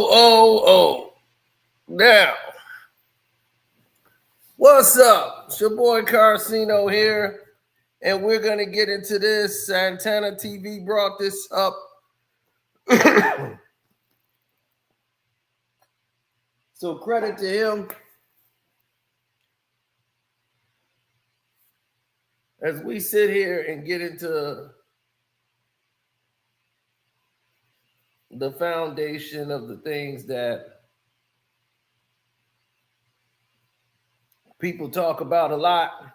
oh. Now, what's up? It's your boy Carcino here, and we're going to get into this. Santana TV brought this up. So credit to him. As we sit here and get into the foundation of the things that people talk about a lot,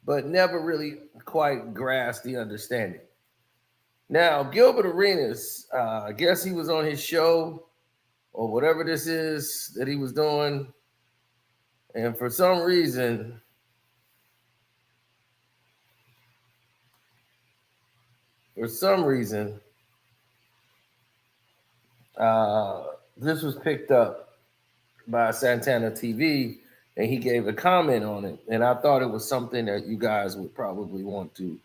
but never really quite grasp the understanding. Now, Gilbert Arenas, I guess he was on his show or whatever this is that he was doing, and for some reason, this was picked up by Santana TV, and he gave a comment on it. And I thought it was something that you guys would probably want to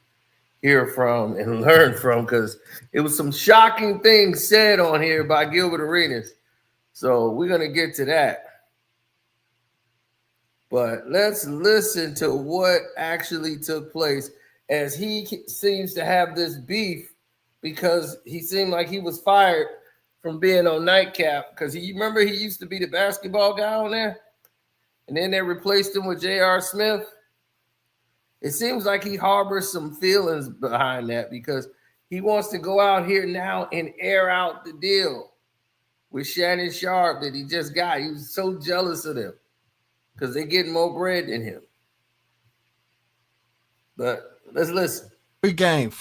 hear from and learn from, because it was some shocking things said on here by Gilbert Arenas. So we're going to get to that. But let's listen to what actually took place, as he seems to have this beef because he seemed like he was fired from being on Nightcap, because he used to be the basketball guy on there, and then they replaced him with J.R. Smith. It seems like he harbors some feelings behind that, because he wants to go out here now and air out the deal with Shannon Sharpe that he just got. He was so jealous of them because they're getting more bread than him. But let's listen. Free game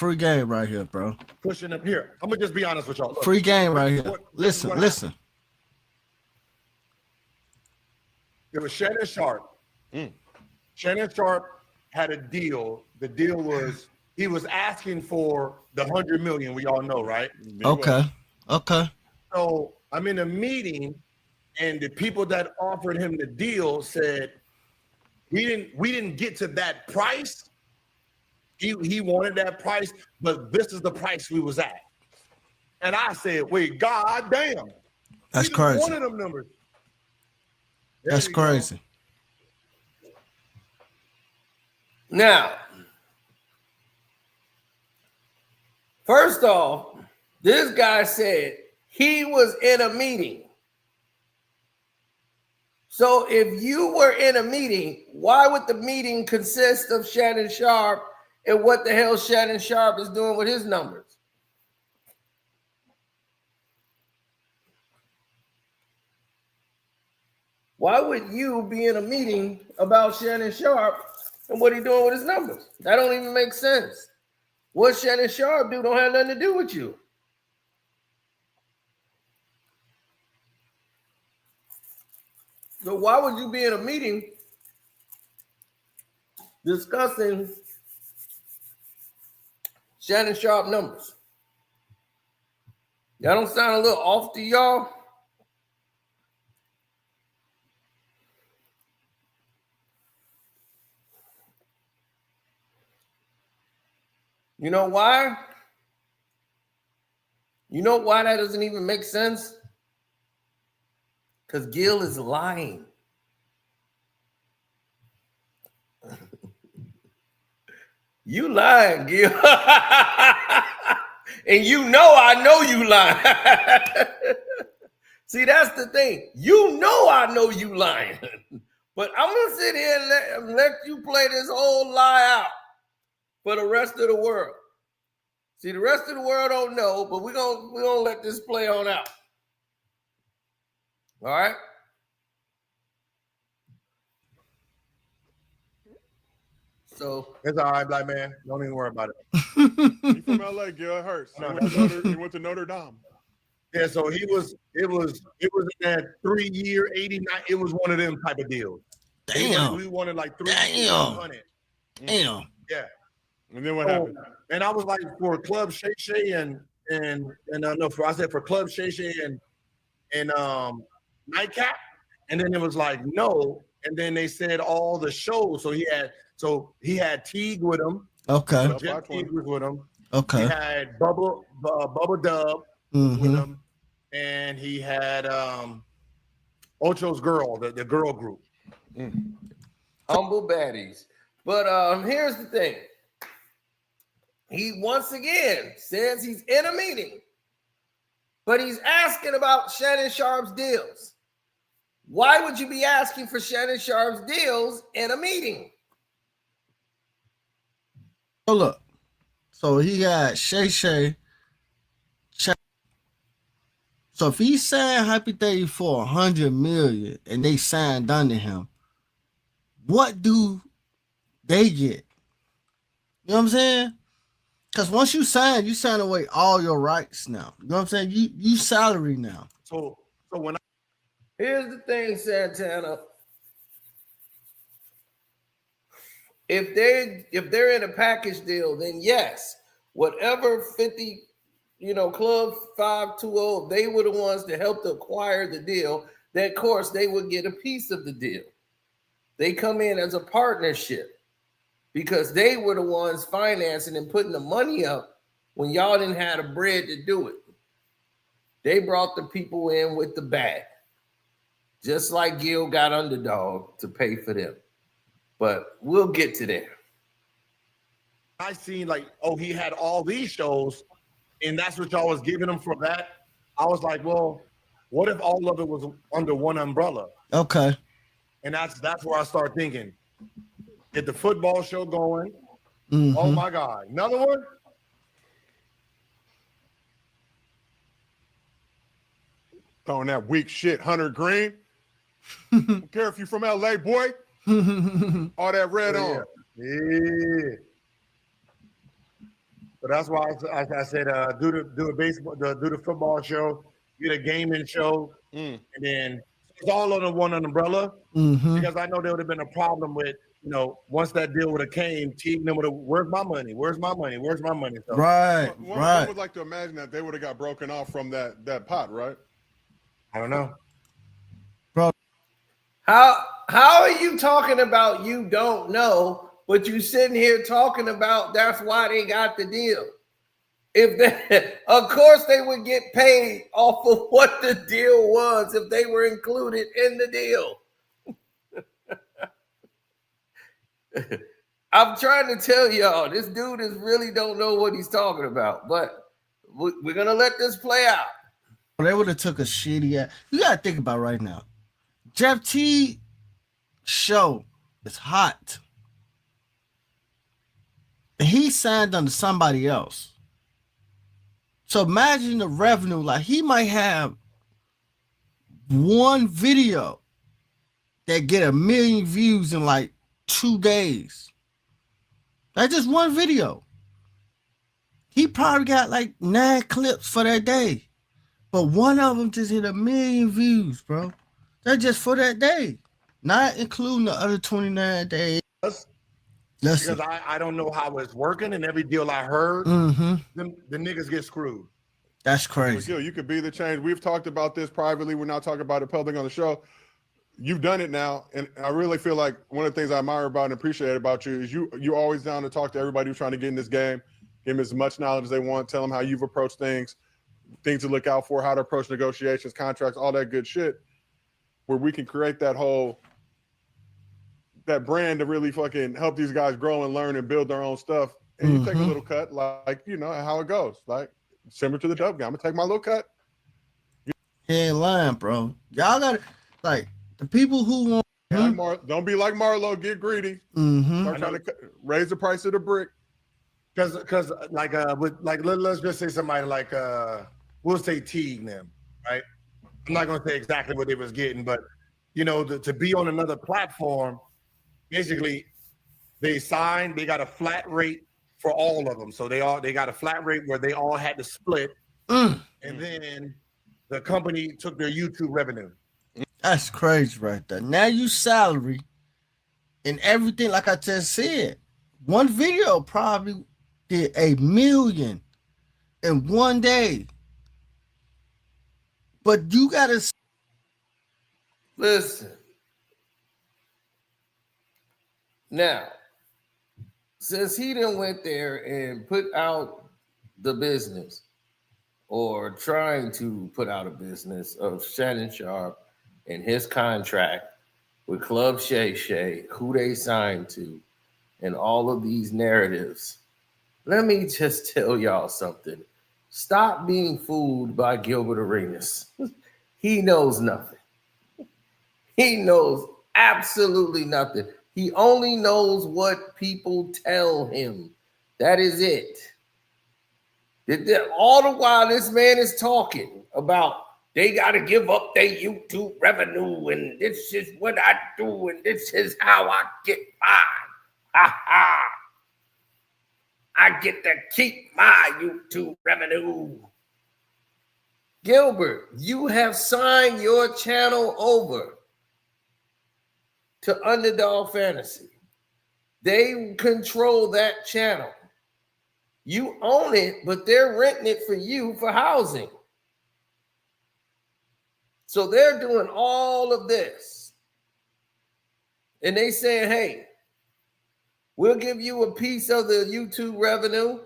right here, bro. Pushing up here. I'm gonna just be honest with y'all. Look, free game right here. Listen. It was Shannon Sharpe. Shannon Sharpe had a deal. The deal was he was asking for the $100 million. We all know, right? Okay. So I'm in a meeting, and the people that offered him the deal said, we didn't get to that price. He wanted that price, but this is the price we was at. And I said, wait, God damn. That's crazy. One of them numbers. That's crazy. Now, first off, this guy said he was in a meeting. So if you were in a meeting, why would the meeting consist of Shannon Sharpe, and what the hell Shannon Sharpe is doing with his numbers? Why would you be in a meeting about Shannon Sharpe and what he's doing with his numbers? That don't even make sense. What Shannon Sharpe do don't have nothing to do with you. So why would you be in a meeting discussing Shannon Sharpe numbers? That don't sound a little off to y'all? You know why? You know why that doesn't even make sense? Because Gil is lying. You lying, Gil. And you know I know you lying. See, that's the thing. You know I know you lying. But I'm going to sit here and let you play this whole lie out for the rest of the world. See, the rest of the world don't know, but we're gonna let this play on out. All right? So it's all right, black man. Don't even worry about it. He's from LA, Gil. It hurts. He went to Notre Dame. Yeah, so it was in that 3-year, 89. It was one of them type of deals. Damn. We wanted like 3 Damn. Yeah. And then what happened? And I was like, for Club Shay Shay and I said for Club Shay Shay and Nightcap, and then it was like no, and then they said all the shows. So he had Teague with him. Okay. Jeff Teague was with him. Okay. He had Bubba Dub with him, and he had Ocho's girl, the girl group. Humble baddies. But here's the thing. He once again says he's in a meeting, but he's asking about Shannon Sharpe's deals. Why would you be asking for Shannon Sharpe's deals in a meeting? So look, so he got Shay. So if he signed hypothetically for $100 million and they signed under him, what do they get? You know what I'm saying? Because once you sign away all your rights now. You know what I'm saying? You salary now. So when Here's the thing, Santana. If they're in a package deal, then yes, whatever 50, Club 520, they were the ones that helped acquire the deal. That, of course, they would get a piece of the deal. They come in as a partnership because they were the ones financing and putting the money up when y'all didn't have the bread to do it. They brought the people in with the bag, just like Gil got Underdog to pay for them. But we'll get to that. I seen he had all these shows, and that's what y'all was giving him for that. I was like, well, what if all of it was under one umbrella? Okay. And that's where I start thinking. Get the football show going. Oh my God. Another one? Throwing that weak shit, Hunter Green. Don't care if you from LA, boy. All that red on. Yeah. So that's why I said do the football show, get a gaming show, and then it's all under one umbrella. Because I know there would have been a problem with, once that deal would have came, Teague would have, where's my money? Where's my money? Where's my money? So, right. One would like to imagine that they would have got broken off from that pot, right? I don't know. Bro. How are you talking about you don't know, but you sitting here talking about that's why they got the deal? If they, of course they would get paid off of what the deal was if they were included in the deal. I'm trying to tell y'all, this dude is really don't know what he's talking about, but we're going to let this play out. They would have took a shitty ass. You got to think about right now. Jeff T show is hot. And he signed under somebody else. So imagine the revenue. Like he might have one video that get 1 million views in like 2 days. That's just one video. He probably got like 9 clips for that day. But one of them just hit 1 million views, bro. That's just for that day. Not including the other 29 days. Because I don't know how it's working, and every deal I heard, the niggas get screwed. That's crazy. You could be the change. We've talked about this privately. We're not talking about it public on the show. You've done it now, and I really feel like one of the things I admire about and appreciate about you is you're always down to talk to everybody who's trying to get in this game, give them as much knowledge as they want, tell them how you've approached things to look out for, how to approach negotiations, contracts, all that good shit, where we can create that brand to really fucking help these guys grow and learn and build their own stuff. And you take a little cut, like, how it goes. Like, similar to the Dub guy. I'm going to take my little cut. He ain't lying, bro. Y'all got to, like, the people who want... Don't be like Marlo, get greedy. Start trying to raise the price of the brick. Because let's just say somebody like, we'll say Teague them, right? I'm not going to say exactly what they was getting, but, to be on another platform, basically, they got a flat rate for all of them. So they got a flat rate where they all had to split. And then the company took their YouTube revenue. That's crazy right there. Now you salary and everything, like I just said. One video probably did 1 million in 1 day. But you got to... Listen. Now, since he done went there and put out the business or trying to put out a business of Shannon Sharpe and his contract with Club Shay Shay, who they signed to, and all of these narratives, let me just tell y'all something. Stop being fooled by Gilbert Arenas. He knows nothing. He knows absolutely nothing. He only knows what people tell him. That is it. All the while, this man is talking about they got to give up their YouTube revenue, and this is what I do, and this is how I get mine. Ha ha. I get to keep my YouTube revenue. Gilbert, you have signed your channel over to Underdog Fantasy. They control that channel. You own it, but they're renting it for you for housing. So they're doing all of this. And they saying, hey, we'll give you a piece of the YouTube revenue.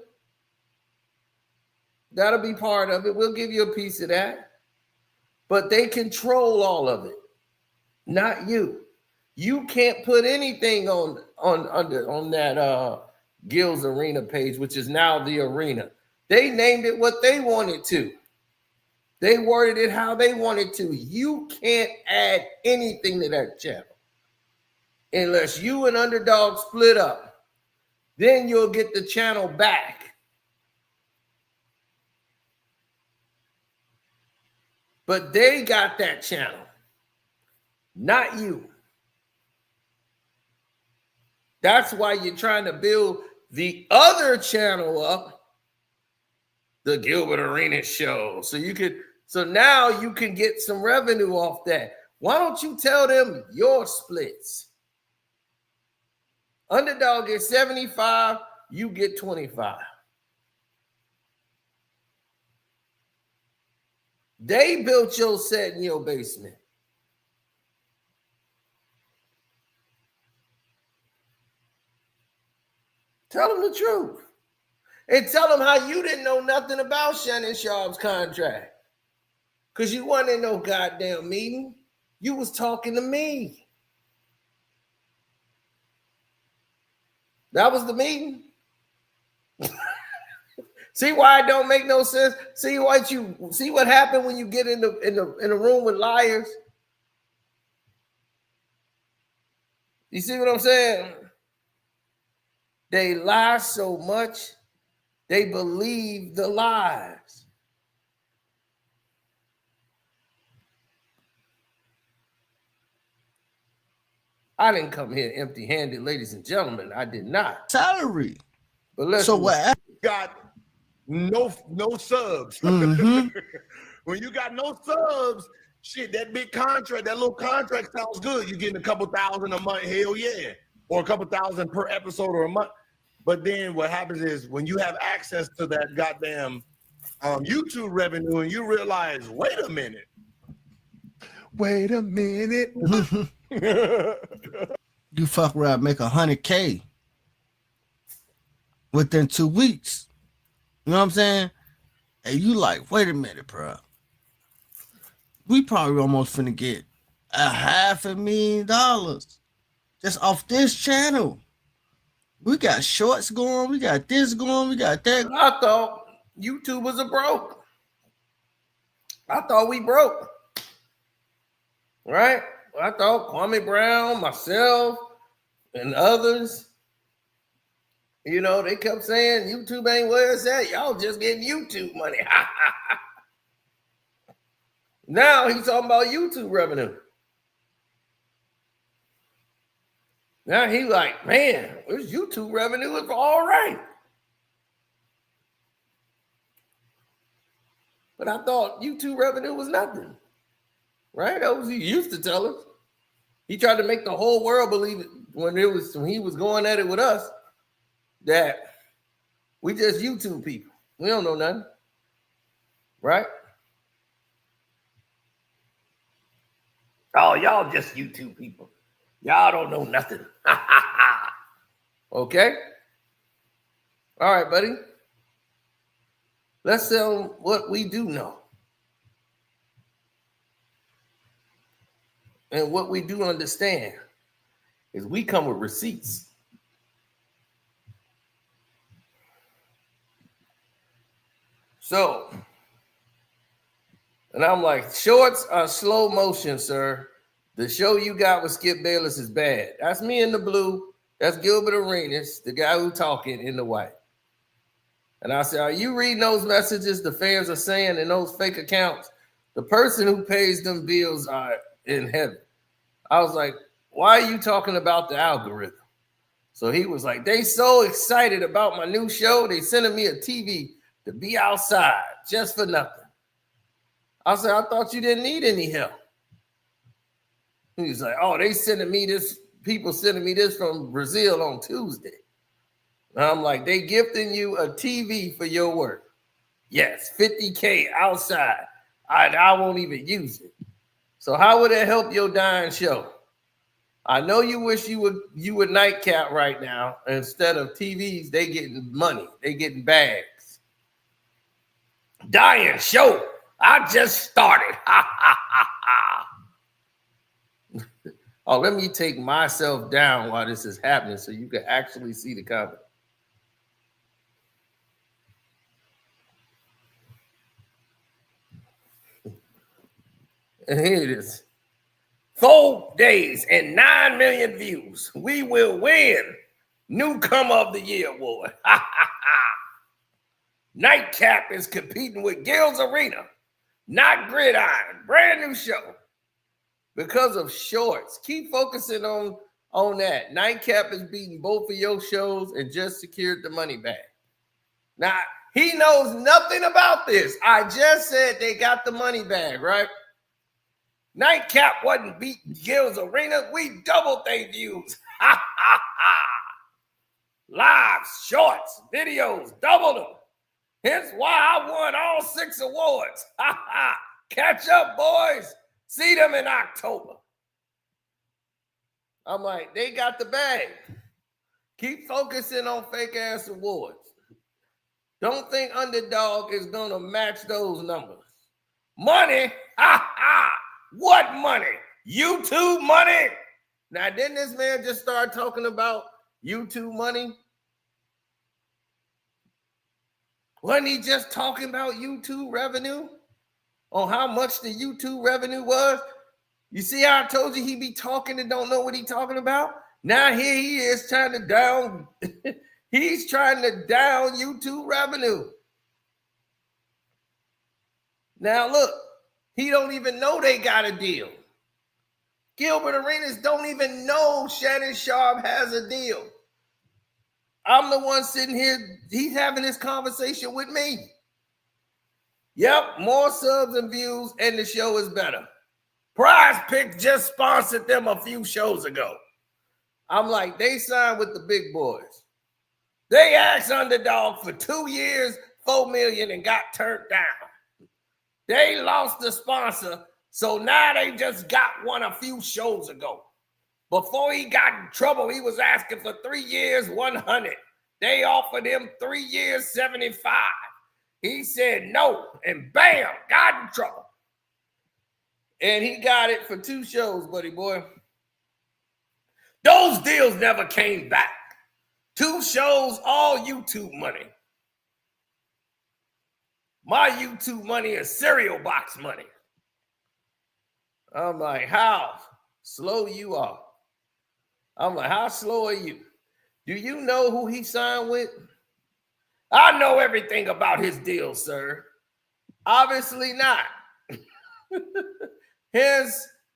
That'll be part of it. We'll give you a piece of that. But they control all of it, not you. You can't put anything on that Gil's Arena page, which is now the Arena. They named it what they wanted to. They worded it how they wanted to. You can't add anything to that channel unless you and Underdog split up. Then you'll get the channel back. But they got that channel, not you. That's why you're trying to build the other channel up, the Gilbert Arenas show. So now you can get some revenue off that. Why don't you tell them your splits? Underdog gets 75, you get 25. They built your set in your basement. Tell them the truth. And tell them how you didn't know nothing about Shannon Sharpe's contract. Because you wasn't in no goddamn meeting. You was talking to me. That was the meeting. See why it don't make no sense? See what happened when you get in a room with liars? You see what I'm saying? They lie so much, they believe the lies. I didn't come here empty-handed, ladies and gentlemen. I did not. Salary. But let's so what? Got no subs. Mm-hmm. When you got no subs, shit, that big contract, that little contract sounds good. You're getting a couple thousand a month, hell yeah, or a couple thousand per episode or a month. But then what happens is when you have access to that goddamn YouTube revenue and you realize, wait a minute. You fuck around, make $100K within 2 weeks. You know what I'm saying? And you like, wait a minute, bro. We probably almost finna get $500,000 just off this channel. We got shorts going, we got this going, we got that. I thought YouTubers are broke. I thought we broke. Right? I thought Kwame Brown, myself, and others, you know, they kept saying YouTube ain't where it's at. Y'all just getting YouTube money. Now he's talking about YouTube revenue. Now he like, man, this YouTube revenue is all right. But I thought YouTube revenue was nothing. Right? That was he used to tell us. He tried to make the whole world believe it when he was going at it with us that we just YouTube people. We don't know nothing. Right? Oh, y'all just YouTube people. Y'all don't know nothing. Okay? All right, buddy. Let's tell them what we do know. And what we do understand is we come with receipts. So, and I'm like, shorts are slow motion, sir. The show you got with Skip Bayless is bad. That's me in the blue. That's Gilbert Arenas, the guy who talking in the white. And I said, are you reading those messages the fans are saying in those fake accounts? The person who pays them bills are in heaven. I was like, why are you talking about the algorithm? So he was like, they so excited about my new show. They sending me a TV to be outside just for nothing. I said, I thought you didn't need any help. He was like, oh, they sending me this, people sending me this from Brazil on Tuesday. And I'm like, they gifting you a TV for your work. Yes, $50K outside. I won't even use it. So how would it help your dying show? I know you wish you would nightcap right now. Instead of TVs, they getting money. They getting bags. Dying show. I just started. Ha ha ha ha. Oh, let me take myself down while this is happening so you can actually see the comment. And here it is. 4 days and 9 million views. We will win Newcomer of the Year award. Nightcap is competing with Gilbert Arenas, not Gridiron. Brand new show. Because of shorts. Keep focusing on that. Nightcap is beating both of your shows and just secured the money back. Now, he knows nothing about this. I just said they got the money back, right? Nightcap wasn't beating Gilbert Arenas. We doubled their views. Ha, ha, ha. Lives, shorts, videos, doubled them. Hence why I won all 6 awards. Ha, ha. Catch up, boys. See them in October. I'm like, they got the bag. Keep focusing on fake ass awards. Don't think Underdog is going to match those numbers. Money? Ha ha! What money? YouTube money? Now, didn't this man just start talking about YouTube money? Wasn't he just talking about YouTube revenue? On how much the YouTube revenue was? You see how I told you he be talking and don't know what he talking about? Now here he is trying to down, he's trying to down YouTube revenue. Now look, he don't even know they got a deal. Gilbert Arenas don't even know Shannon Sharpe has a deal. I'm the one sitting here, he's having this conversation with me. Yep, more subs and views, and the show is better. Prize Pick just sponsored them a few shows ago. I'm like, they signed with the big boys. They asked Underdog for 2 years, $4 million, and got turned down. They lost the sponsor, so now they just got one a few shows ago. Before he got in trouble, he was asking for 3 years, 100. They offered him 3 years, 75. He said no, and bam, got in trouble. And he got it for 2 shows, buddy boy. Those deals never came back. 2 shows, all YouTube money. My YouTube money is cereal box money. I'm like, how slow you are. I'm like, how slow are you? Do you know who he signed with? I know everything about his deal, sir. Obviously not.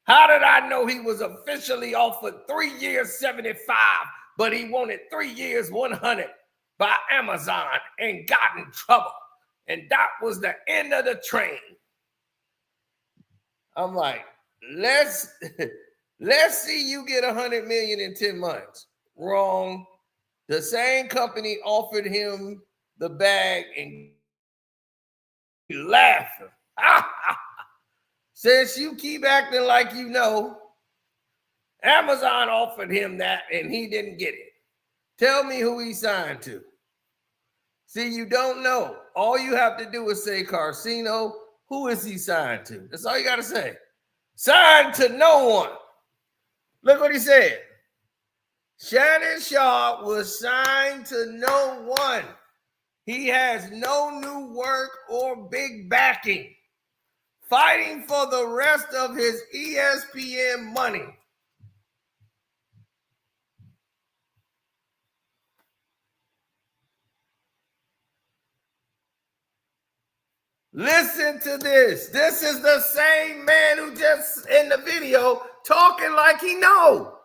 How did I know he was officially offered 3 years, 75, but he wanted 3 years, 100 by Amazon and got in trouble? And that was the end of the train. I'm like, let's see you get 100 million in 10 months. Wrong. The same company offered him the bag and he laughing. Since you keep acting like you know, Amazon offered him that and he didn't get it. Tell me who he signed to. See, you don't know. All you have to do is say Carcino. Who is he signed to? That's all you got to say. Signed to no one. Look what he said. Shannon Sharpe was signed to no one. He has no new work or big backing. Fighting for the rest of his ESPN money. Listen to this. This is the same man who just in the video talking like he know.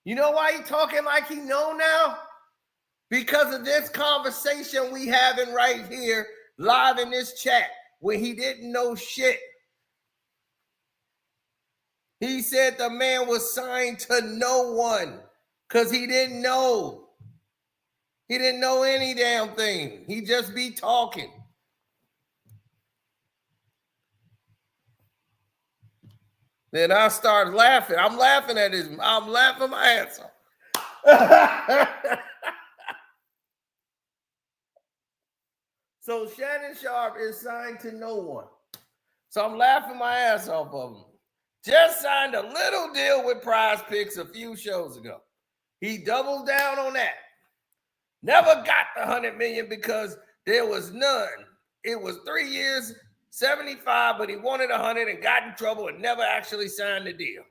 You know why he talking like he know now? Because of this conversation we having right here live in this chat when he didn't know shit. He said the man was signed to no one because he didn't know. He didn't know any damn thing. He just be talking. Then I started laughing. I'm laughing at his. I'm laughing my ass off. So Shannon Sharpe is signed to no one. So I'm laughing my ass off of him. Just signed a little deal with Prize Picks a few shows ago. He doubled down on that. Never got the $100 million because there was none. It was 3 years, 75, but he wanted 100 and got in trouble and never actually signed the deal.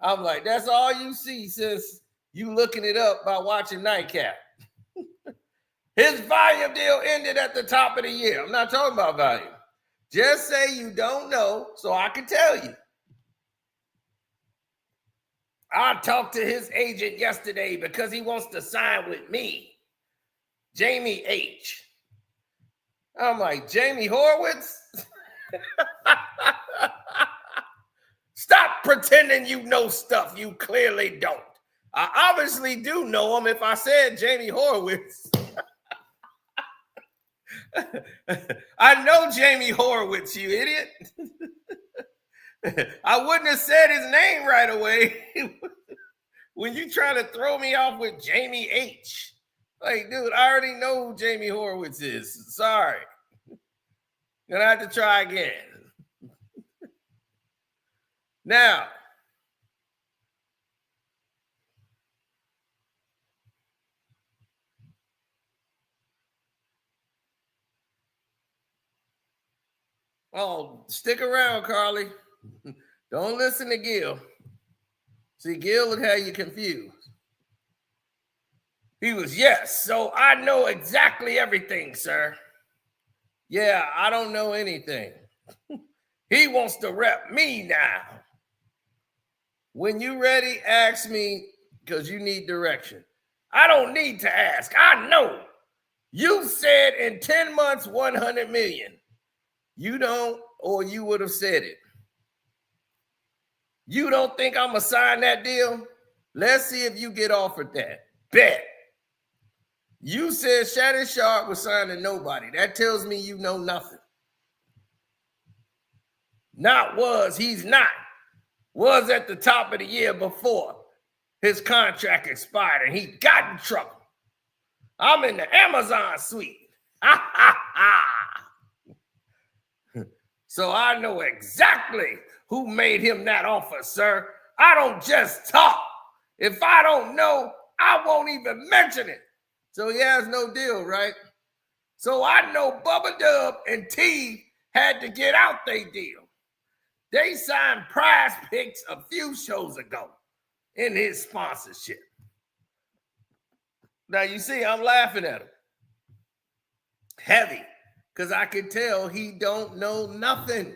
I'm like, that's all you see since you looking it up by watching Nightcap. His volume deal ended at the top of the year. I'm not talking about volume. Just say you don't know so I can tell you. I talked to his agent yesterday because he wants to sign with me. Jamie H. I'm like, Jamie Horowitz? Stop pretending you know stuff you clearly don't. I obviously do know him if I said Jamie Horowitz. I know Jamie Horowitz, you idiot. I wouldn't have said his name right away when you try to throw me off with Jamie H. Like, dude, I already know who Jamie Horowitz is. Sorry. Gonna have to try again. Now, oh, stick around, Carly. Don't listen to Gil. See, Gil would have you confused. He was, yes, so I know exactly everything, sir. Yeah, I don't know anything. He wants to rep me now. When you ready, ask me because you need direction. I don't need to ask. I know. You said in 10 months, 100 million. You don't, or you would have said it. You don't think I'm going to sign that deal? Let's see if you get offered that. Bet. You said Shannon Sharpe was signed to nobody. That tells me you know nothing. Not was, he's not. Was at the top of the year before his contract expired and he got in trouble. I'm in the Amazon suite. Ha ha ha. So I know exactly who made him that offer, sir. I don't just talk. If I don't know, I won't even mention it. So he has no deal, right? So I know Bubba Dub and T had to get out their deal. They signed Prize Picks a few shows ago in his sponsorship. Now you see, I'm laughing at him. Heavy, because I could tell he don't know nothing.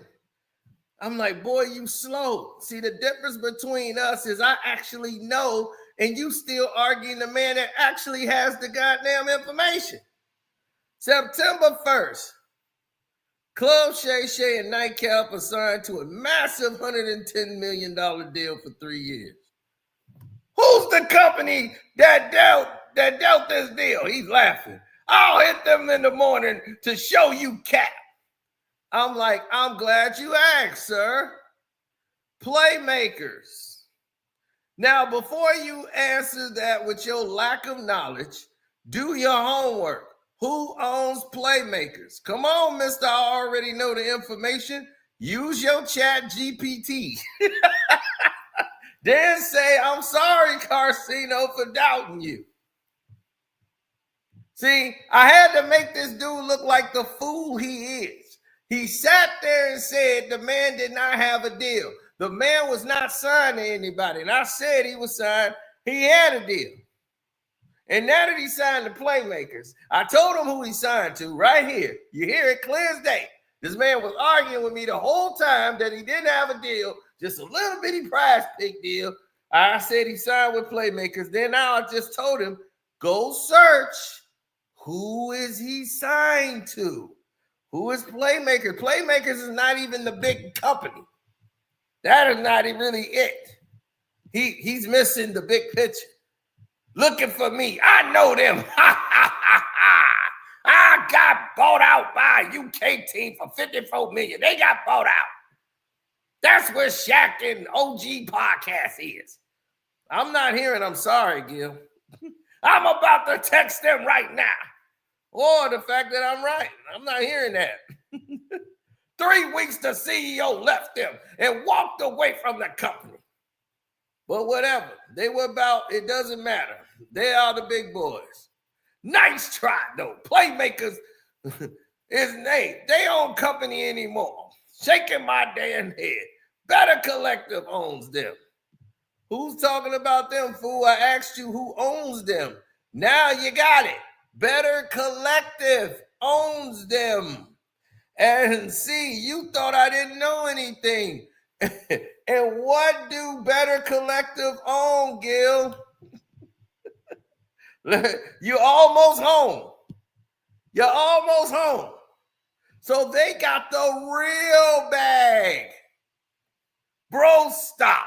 I'm like, boy, you slow. See, the difference between us is I actually know, and you still arguing the man that actually has the goddamn information. September 1st, Club Shay Shay and Nightcap are signed to a massive $110 million deal for 3 years. Who's the company that dealt this deal? He's laughing. I'll hit them in the morning to show you cap. I'm like, I'm glad you asked, sir. Playmakers. Now, before you answer that with your lack of knowledge, Do your homework. Who owns Playmakers? Come on, mister. I already know the information. Use your chat GPT. Then say, I'm sorry, Carcino, for doubting you. See, I had to make this dude look like the fool he is. He sat there and said the man did not have a deal. The man was not signed to anybody. And I said he was signed. He had a deal. And now that he signed the Playmakers, I told him who he signed to right here. You hear it clear as day. This man was arguing with me the whole time that he didn't have a deal, just a little bitty prize pick deal. I said he signed with Playmakers. Then now I just told him, go search. Who is he signed to? Who is Playmakers? Playmakers is not even the big company. That is not really it. He's missing the big picture. Looking for me. I know them. I got bought out by a UK team for $54 million. They got bought out. That's where Shaq and OG podcast is. I'm not hearing I'm sorry, Gil. I'm about to text them right now. Or the fact that I'm right. I'm not hearing that. 3 weeks the CEO left them and walked away from the company. But whatever. They were about, it doesn't matter. They are the big boys. Nice try, though. Playmakers isn't they own company anymore. Shaking my damn head. Better Collective owns them. Who's talking about them, fool? I asked you who owns them. Now you got it. Better Collective owns them. And see, you thought I didn't know anything. And what do Better Collective own, Gil? You're almost home. You're almost home. So they got the real bag. Bro, stop.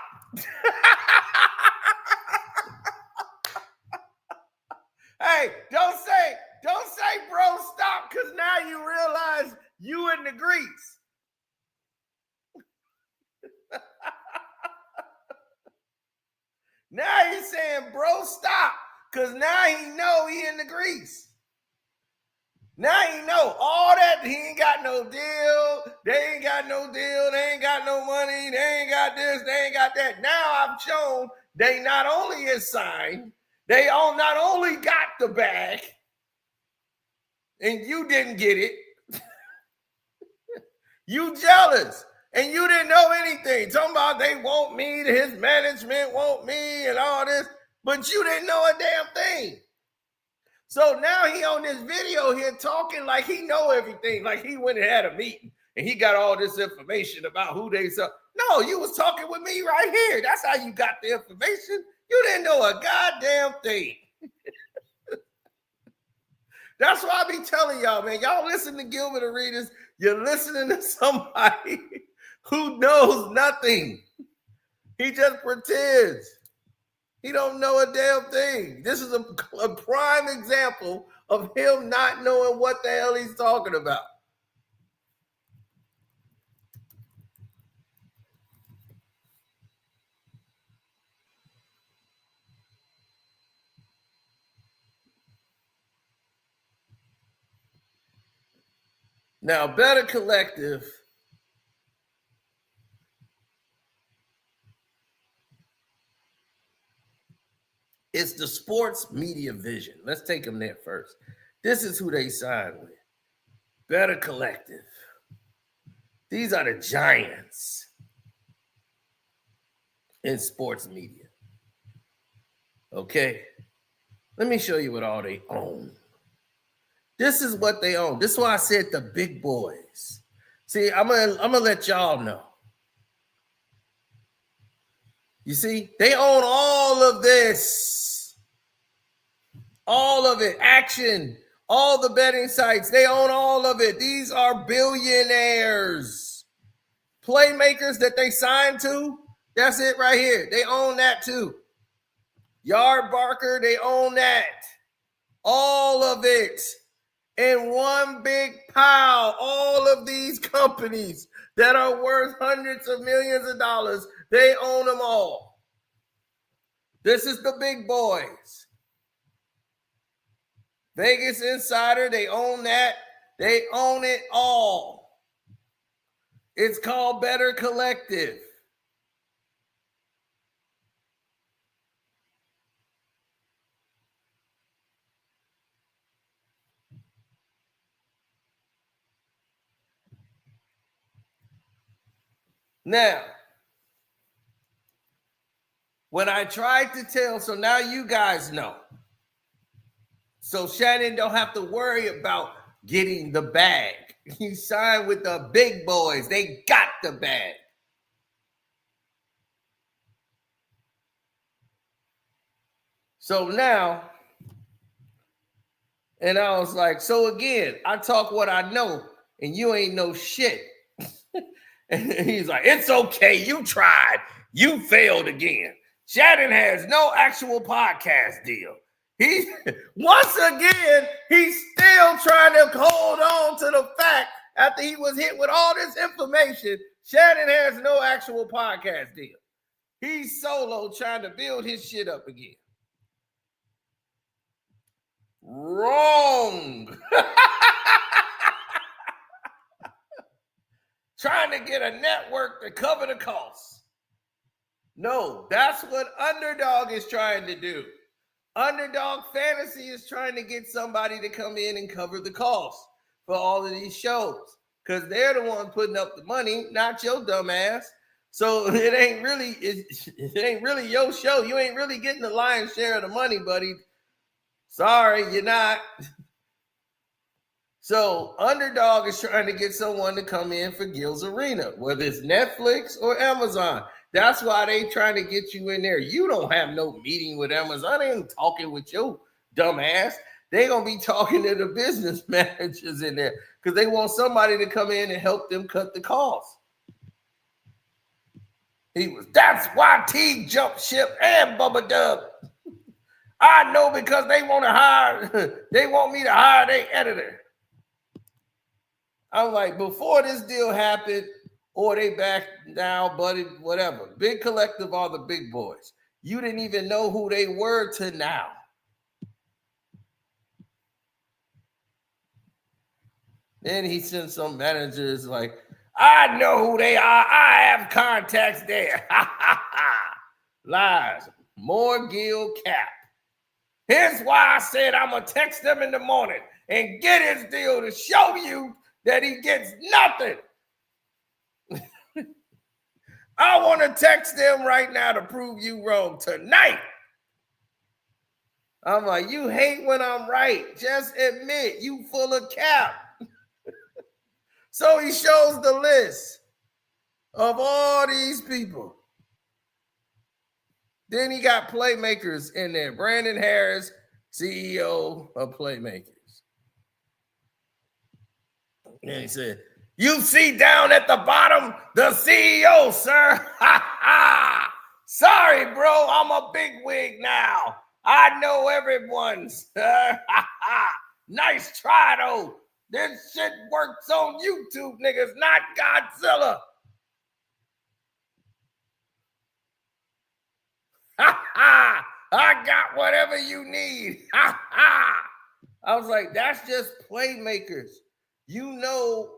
Hey, don't say, bro, stop, because now you realize you in the grease. Now he's saying, bro, stop, because now he know he in the grease. Now he know all that. He ain't got no deal. They ain't got no deal. They ain't got no money. They ain't got this. They ain't got that. Now I've shown they not only is signed, they all not only got the bag, and you didn't get it. You jealous, and you didn't know anything. Talking about they want me, his management want me, and all this, but you didn't know a damn thing. So now he on this video here talking like he know everything, like he went and had a meeting and he got all this information about who they saw. No, you was talking with me right here. That's how you got the information. You didn't know a goddamn thing. That's why I be telling y'all, man, y'all listen to Gilbert Arenas. You're listening to somebody who knows nothing. He just pretends. He don't know a damn thing. This is a prime example of him not knowing what the hell he's talking about. Now, Better Collective is the sports media vision. Let's take them there first. This is who they signed with. Better Collective. These are the giants in sports media. Okay? Let me show you what all they own. This is what they own. This is why I said the big boys. See, I'm gonna let y'all know. You see, they own all of this. All of it. Action. All the betting sites. They own all of it. These are billionaires. Playmakers that they signed to. That's it right here. They own that too. Yard Barker, they own that. All of it. In one big pile, all of these companies that are worth hundreds of millions of dollars, they own them all. This is the big boys. Vegas Insider, they own that. They own it all. It's called Better Collective. Now, when I tried to tell, so now you guys know. So Shannon don't have to worry about getting the bag. He signed with the big boys. They got the bag. So now, and I was like, so again, I talk what I know, and you ain't know shit. And he's like, it's okay. You tried. You failed again. Shannon has no actual podcast deal. He, once again, he's still trying to hold on to the fact after he was hit with all this information, Shannon has no actual podcast deal. He's solo trying to build his shit up again. Wrong. Trying to get a network to cover the costs. No, that's what Underdog is trying to do. Underdog Fantasy is trying to get somebody to come in and cover the cost for all of these shows because they're the one putting up the money, not your dumb ass. So it ain't really your show. You ain't really getting the lion's share of the money, buddy. Sorry, you're not. So Underdog is trying to get someone to come in for Gilbert Arenas, whether it's Netflix or Amazon. That's why they trying to get you in there. You don't have no meeting with Amazon. They ain't talking with your dumb ass. They gonna be talking to the business managers in there because they want somebody to come in and help them cut the costs. That's why T jumped ship and Bubba Dub. I know because they want me to hire their editor. I'm like, before this deal happened, or they back now, buddy, whatever. Big Collective are the big boys. You didn't even know who they were to now. Then he sent some managers like, I know who they are. I have contacts there. Lies. More Gil cap. Here's why I said I'm going to text them in the morning and get his deal to show you that he gets nothing. I want to text them right now to prove you wrong tonight. I'm like, you hate when I'm right. Just admit you full of cap. So he shows the list of all these people. Then he got Playmakers in there. Brandon Harris, CEO of Playmakers. And he said, you see down at the bottom, the CEO, sir. Ha ha. Sorry, bro. I'm a bigwig now. I know everyone, sir. Ha ha. Nice try, though. This shit works on YouTube, niggas, not Godzilla. Ha ha. I got whatever you need. Ha ha. I was like, that's just Playmakers. You know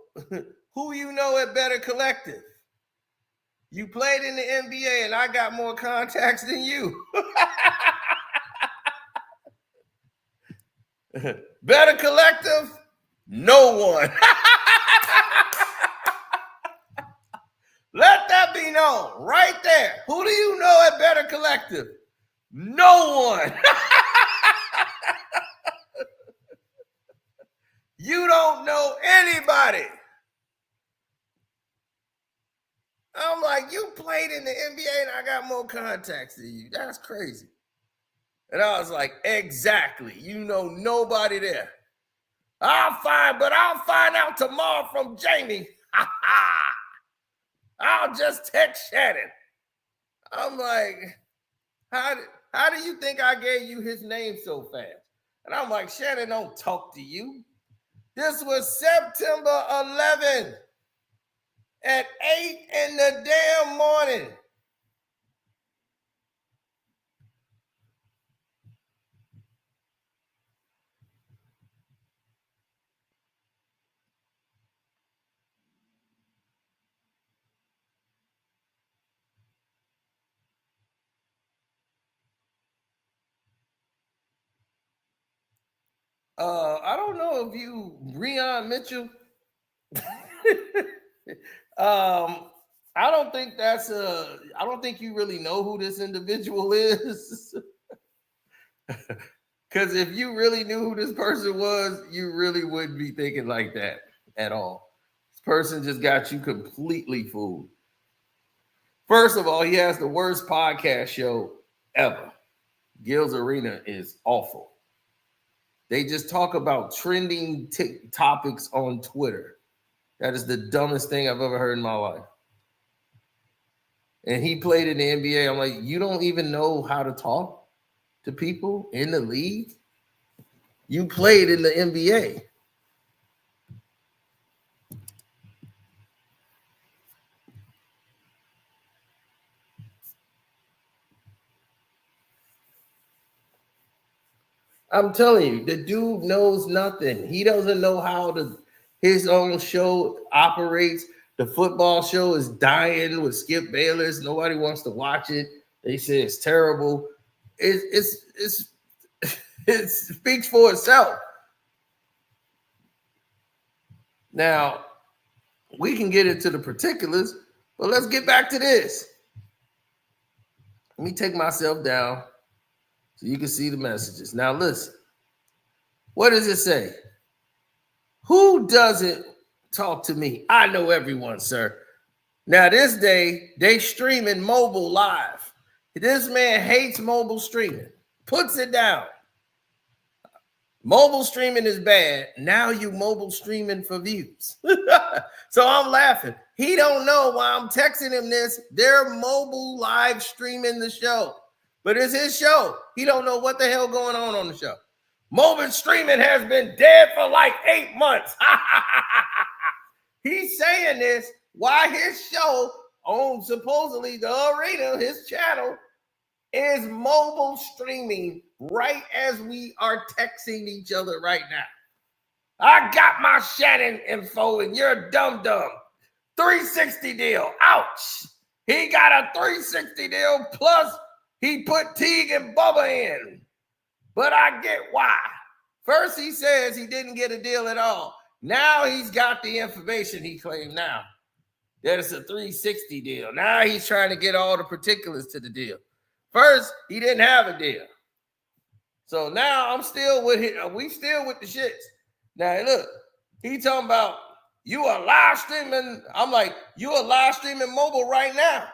who you know at Better Collective. You played in the NBA and I got more contacts than you. Better Collective? No one. Let that be known right there. Who do you know at Better Collective? No one. You don't know anybody. I'm like, you played in the NBA and I got more contacts than you. That's crazy. And I was like, exactly. You know nobody there. I'll find out tomorrow from Jamie. Ha ha. I'll just text Shannon. I'm like, how do you think I gave you his name so fast? And I'm like, Shannon don't talk to you. This was September 11th at 8 in the damn morning. I don't know if you Breon Mitchell. I don't think that's a. I don't think you really know who this individual is. Because if you really knew who this person was, you really wouldn't be thinking like that at all. This person just got you completely fooled. First of all, he has the worst podcast show ever. Gilbert Arenas is awful. They just talk about trending topics on Twitter. That is the dumbest thing I've ever heard in my life. And he played in the NBA. I'm like, you don't even know how to talk to people in the league? You played in the NBA. I'm telling you, the dude knows nothing. He doesn't know how his own show operates. The football show is dying with Skip Bayless. Nobody wants to watch it. They say it's terrible. It speaks for itself. Now, we can get into the particulars, but let's get back to this. Let me take myself down so you can see the messages. Now, listen. What does it say? Who doesn't talk to me? I know everyone, sir. Now, this day, they streaming mobile live. This man hates mobile streaming. Puts it down. Mobile streaming is bad. Now you mobile streaming for views. So I'm laughing. He don't know why I'm texting him this. They're mobile live streaming the show. But it's his show. He don't know what the hell going on the show. Mobile streaming has been dead for like 8 months. He's saying this while his show on supposedly the arena, his channel, is mobile streaming right as we are texting each other right now. I got my Shannon info and you're dumb. 360 deal. Ouch. He got a 360 deal plus he put Teague and Bubba in. But I get why. First he says he didn't get a deal at all. Now he's got the information he claimed now. That it's a 360 deal. Now he's trying to get all the particulars to the deal. First, he didn't have a deal. So now I'm still with him. We still with the shits. Now look, he talking about you are live streaming. I'm like, you are live streaming mobile right now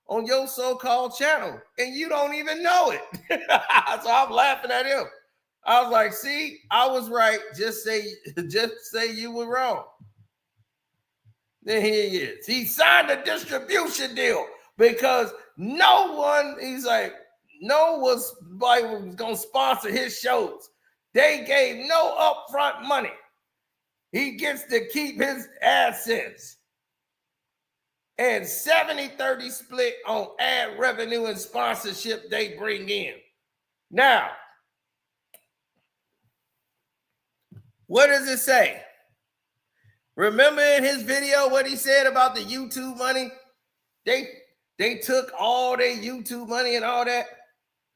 on your so-called channel, and you don't even know it. So I'm laughing at him. I was like, see, I was right. Just say you were wrong. Then here he is. He signed a distribution deal because no one was going to sponsor his shows. They gave no upfront money. He gets to keep his AdSense. And 70-30 split on ad revenue and sponsorship they bring in. Now, what does it say? Remember in his video what he said about the YouTube money? They took all their YouTube money and all that.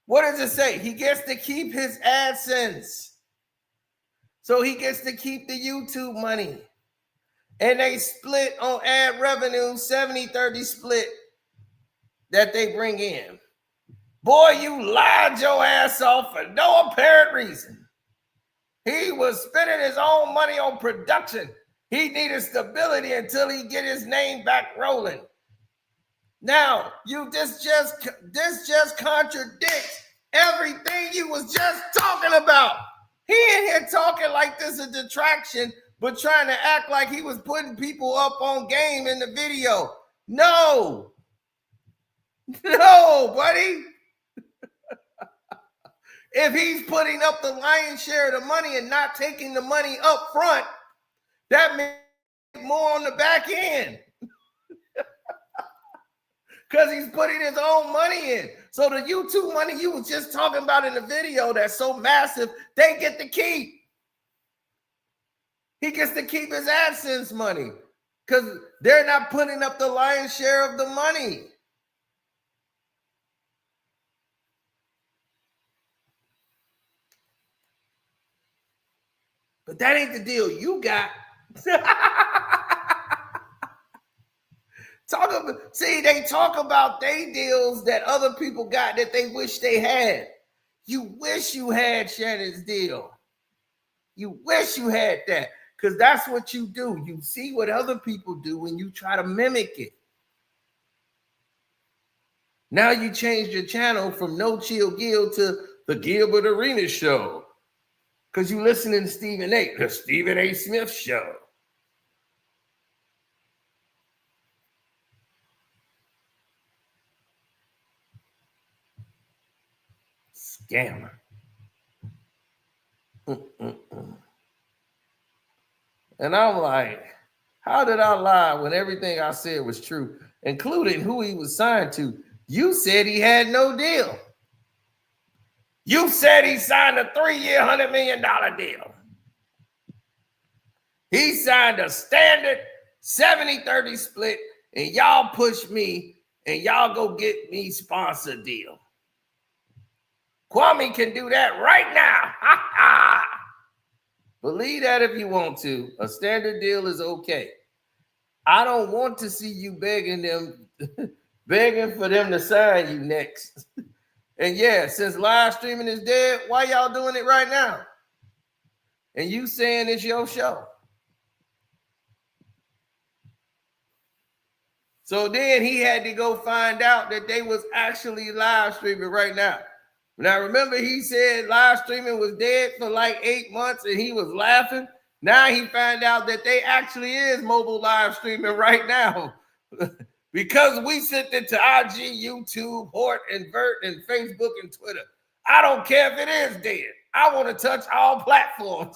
What does it say? He gets to keep his AdSense. So he gets to keep the YouTube money. And they split on ad revenue, 70-30 split that they bring in. Boy, you lied your ass off for no apparent reason. He was spending his own money on production. He needed stability until he get his name back rolling. Now, this just contradicts everything you was just talking about. He in here talking like this is a detraction, but trying to act like he was putting people up on game in the video. No, buddy. If he's putting up the lion's share of the money and not taking the money up front, that means more on the back end. Because he's putting his own money in. So the YouTube money you was just talking about in the video that's so massive, they get to keep. He gets to keep his AdSense money because they're not putting up the lion's share of the money. But that ain't the deal you got. They talk about they deals that other people got that they wish they had. You wish you had Shannon's deal. You wish you had that, because that's what you do. You see what other people do and you try to mimic it. Now you changed your channel from No Chill Gil to the Gilbert Arenas Show, because you listening to Stephen A., the Stephen A. Smith Show. Scammer. And I'm like, how did I lie when everything I said was true, including who he was signed to? You said he had no deal. You said he signed a 3-year, $100 million deal. He signed a standard 70-30 split, and y'all push me, and y'all go get me sponsor deal. Kwame can do that right now. Ha ha. Believe that if you want to. A standard deal is okay. I don't want to see you begging for them to sign you next. And yeah, since live streaming is dead, why y'all doing it right now? And you saying it's your show. So then he had to go find out that they was actually live streaming right now. Now, remember, he said live streaming was dead for like 8 months and he was laughing. Now he found out that they actually is mobile live streaming right now because we sent it to IG, YouTube, Hort, and Vert, and Facebook and Twitter. I don't care if it is dead. I want to touch all platforms.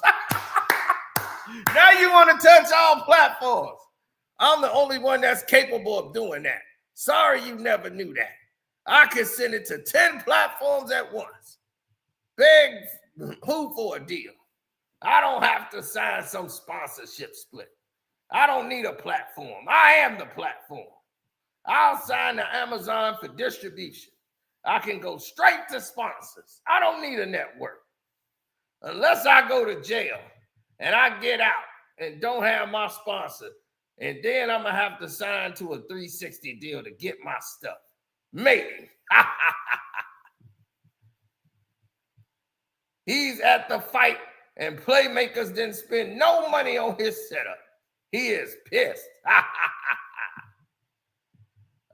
Now you want to touch all platforms. I'm the only one that's capable of doing that. Sorry you never knew that. I can send it to 10 platforms at once. Beg who for a deal? I don't have to sign some sponsorship split. I don't need a platform. I am the platform. I'll sign to Amazon for distribution. I can go straight to sponsors. I don't need a network. Unless I go to jail and I get out and don't have my sponsor, and then I'm going to have to sign to a 360 deal to get my stuff. Maybe. He's at the fight, and Playmakers didn't spend no money on his setup. He is pissed.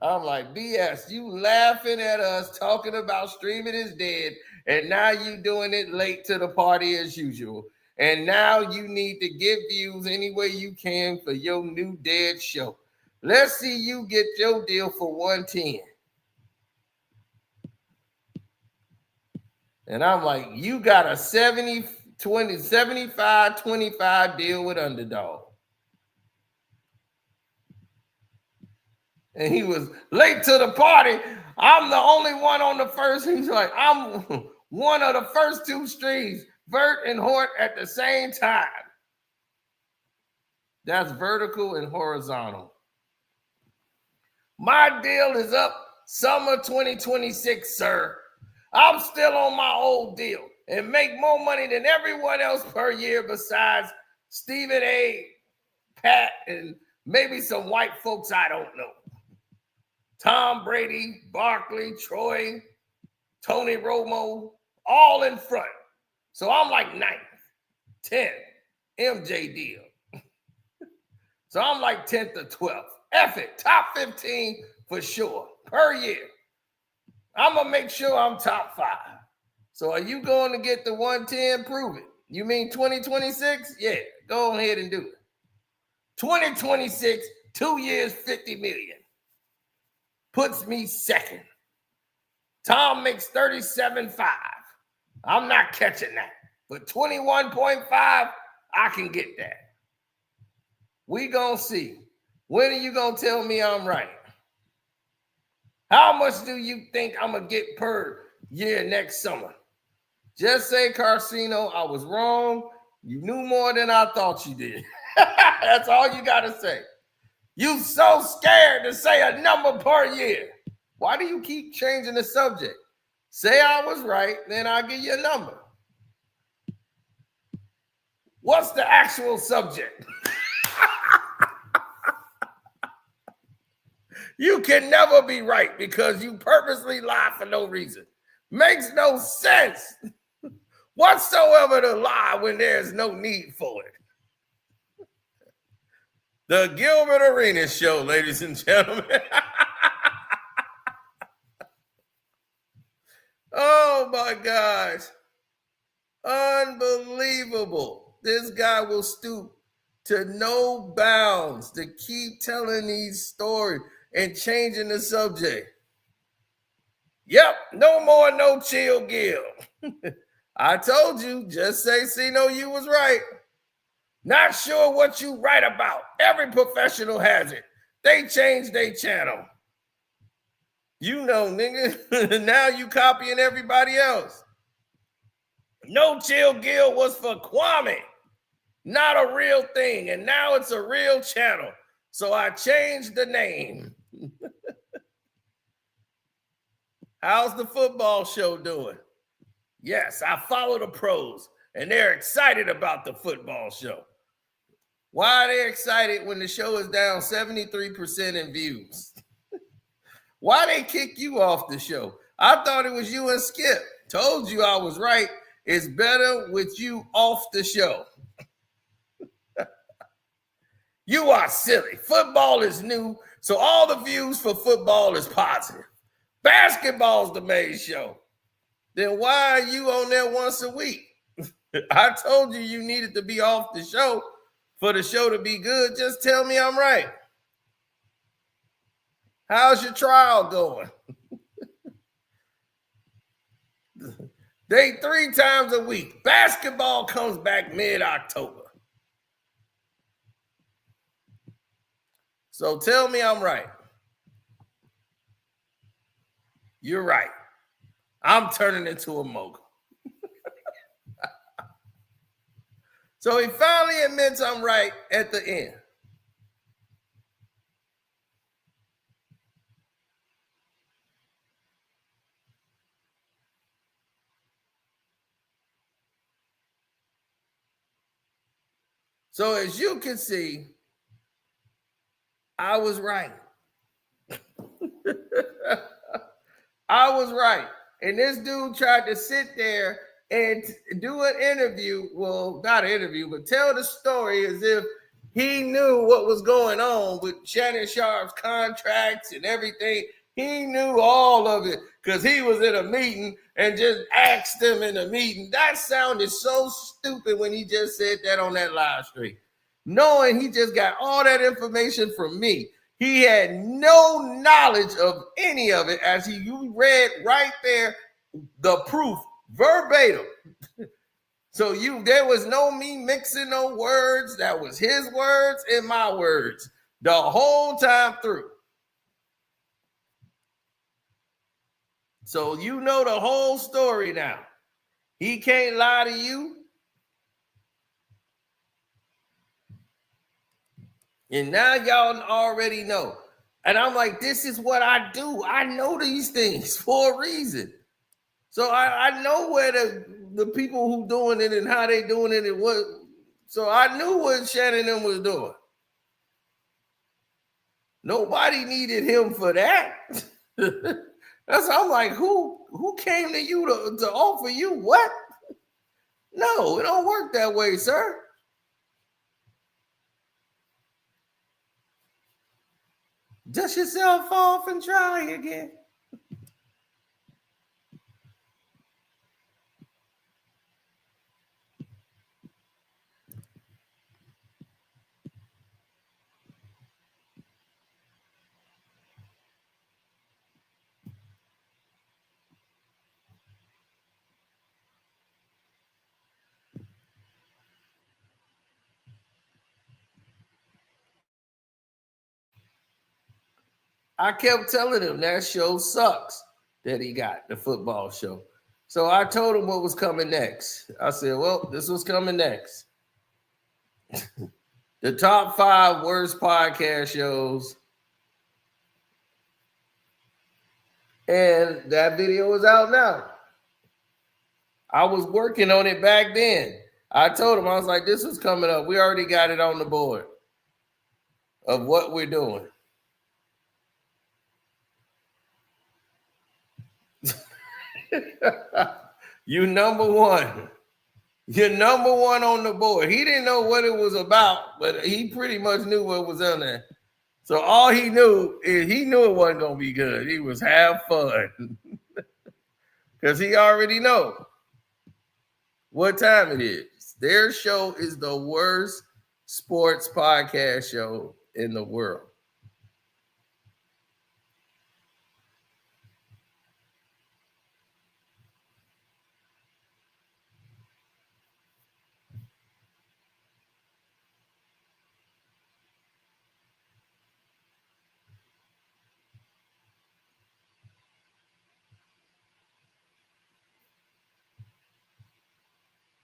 I'm like, BS, you laughing at us talking about streaming is dead, and now you doing it late to the party as usual. And now you need to get views any way you can for your new dead show. Let's see you get your deal for 110. And I'm like, you got a 75-25 deal with Underdog. And he was late to the party. I'm the only one on the first. He's like, I'm one of the first 2 streams, Vert and Hort at the same time. That's vertical and horizontal. My deal is up summer 2026, sir. I'm still on my old deal and make more money than everyone else per year besides Stephen A., Pat, and maybe some white folks I don't know. Tom Brady, Barkley, Troy, Tony Romo, all in front. So I'm like 9th, 10th, MJ deal. So I'm like 10th or 12th. F it, top 15 for sure per year. I'm going to make sure I'm top 5. So are you going to get the 110? Prove it. You mean 2026? Yeah, go ahead and do it. 2026, 2 years, 50 million. Puts me second. Tom makes 37.5. I'm not catching that. But 21.5, I can get that. We gonna see. When are you gonna tell me I'm right? How much do you think I'm gonna get per year next summer? Just say, Carcino, I was wrong. You knew more than I thought you did. That's all you gotta say. You so scared to say a number per year. Why do you keep changing the subject? Say I was right, then I'll give you a number. What's the actual subject? You can never be right because you purposely lie for no reason. Makes no sense whatsoever to lie when there's no need for it. The Gilbert Arenas Show, ladies and gentlemen. Oh my gosh. Unbelievable. This guy will stoop to no bounds to keep telling these stories and changing the subject. Yep, no more, no chill, Gil. I told you, just say, Sino, you was right. Not sure what you write about. Every professional has it. They changed their channel. You know, nigga. Now you copying everybody else. No Chill Gil was for Kwame. Not a real thing. And now it's a real channel. So I changed the name. How's the football show doing? Yes, I follow the pros, and they're excited about the football show. Why are they excited when the show is down 73% in views? Why they kick you off the show? I thought it was you and Skip. Told you I was right. It's better with you off the show. You are silly. Football is new, so all the views for football is positive. Basketball's the main show. Then why are you on there once a week? I told you you needed to be off the show for the show to be good. Just tell me I'm right. How's your trial going? They 3 times a week. Basketball comes back mid-October. So tell me I'm right. You're right. I'm turning into a mogul. So he finally admits I'm right at the end. So as you can see, I was right. I was right. And this dude tried to sit there and do an interview. Well, not an interview, but tell the story as if he knew what was going on with Shannon Sharpe's contracts and everything. He knew all of it because he was in a meeting and just asked him in a meeting. That sounded so stupid when he just said that on that live stream. Knowing he just got all that information from me. He had no knowledge of any of it as you read right there, the proof verbatim. So there was no me mixing no words. That was his words and my words the whole time through. So you know the whole story now. He can't lie to you. And now y'all already know. And I'm like, this is what I do. I know these things for a reason. So I know where the people who doing it and how they doing it and what. So I knew what Shannon and was doing. Nobody needed him for that. That's I'm like, who came to you to offer you what? No, it don't work that way, sir. Dust yourself off and try again. I kept telling him that show sucks that he got, the football show. So I told him what was coming next. I said, well, this was coming next. The top 5 worst podcast shows. And that video is out now. I was working on it back then. I told him, I was like, this was coming up. We already got it on the board of what we're doing. You number one. You're number one on the board. He didn't know what it was about, but he pretty much knew what was in there. So all he knew is he knew it wasn't going to be good. He was have fun because he already know what time it is. Their show is the worst sports podcast show in the world.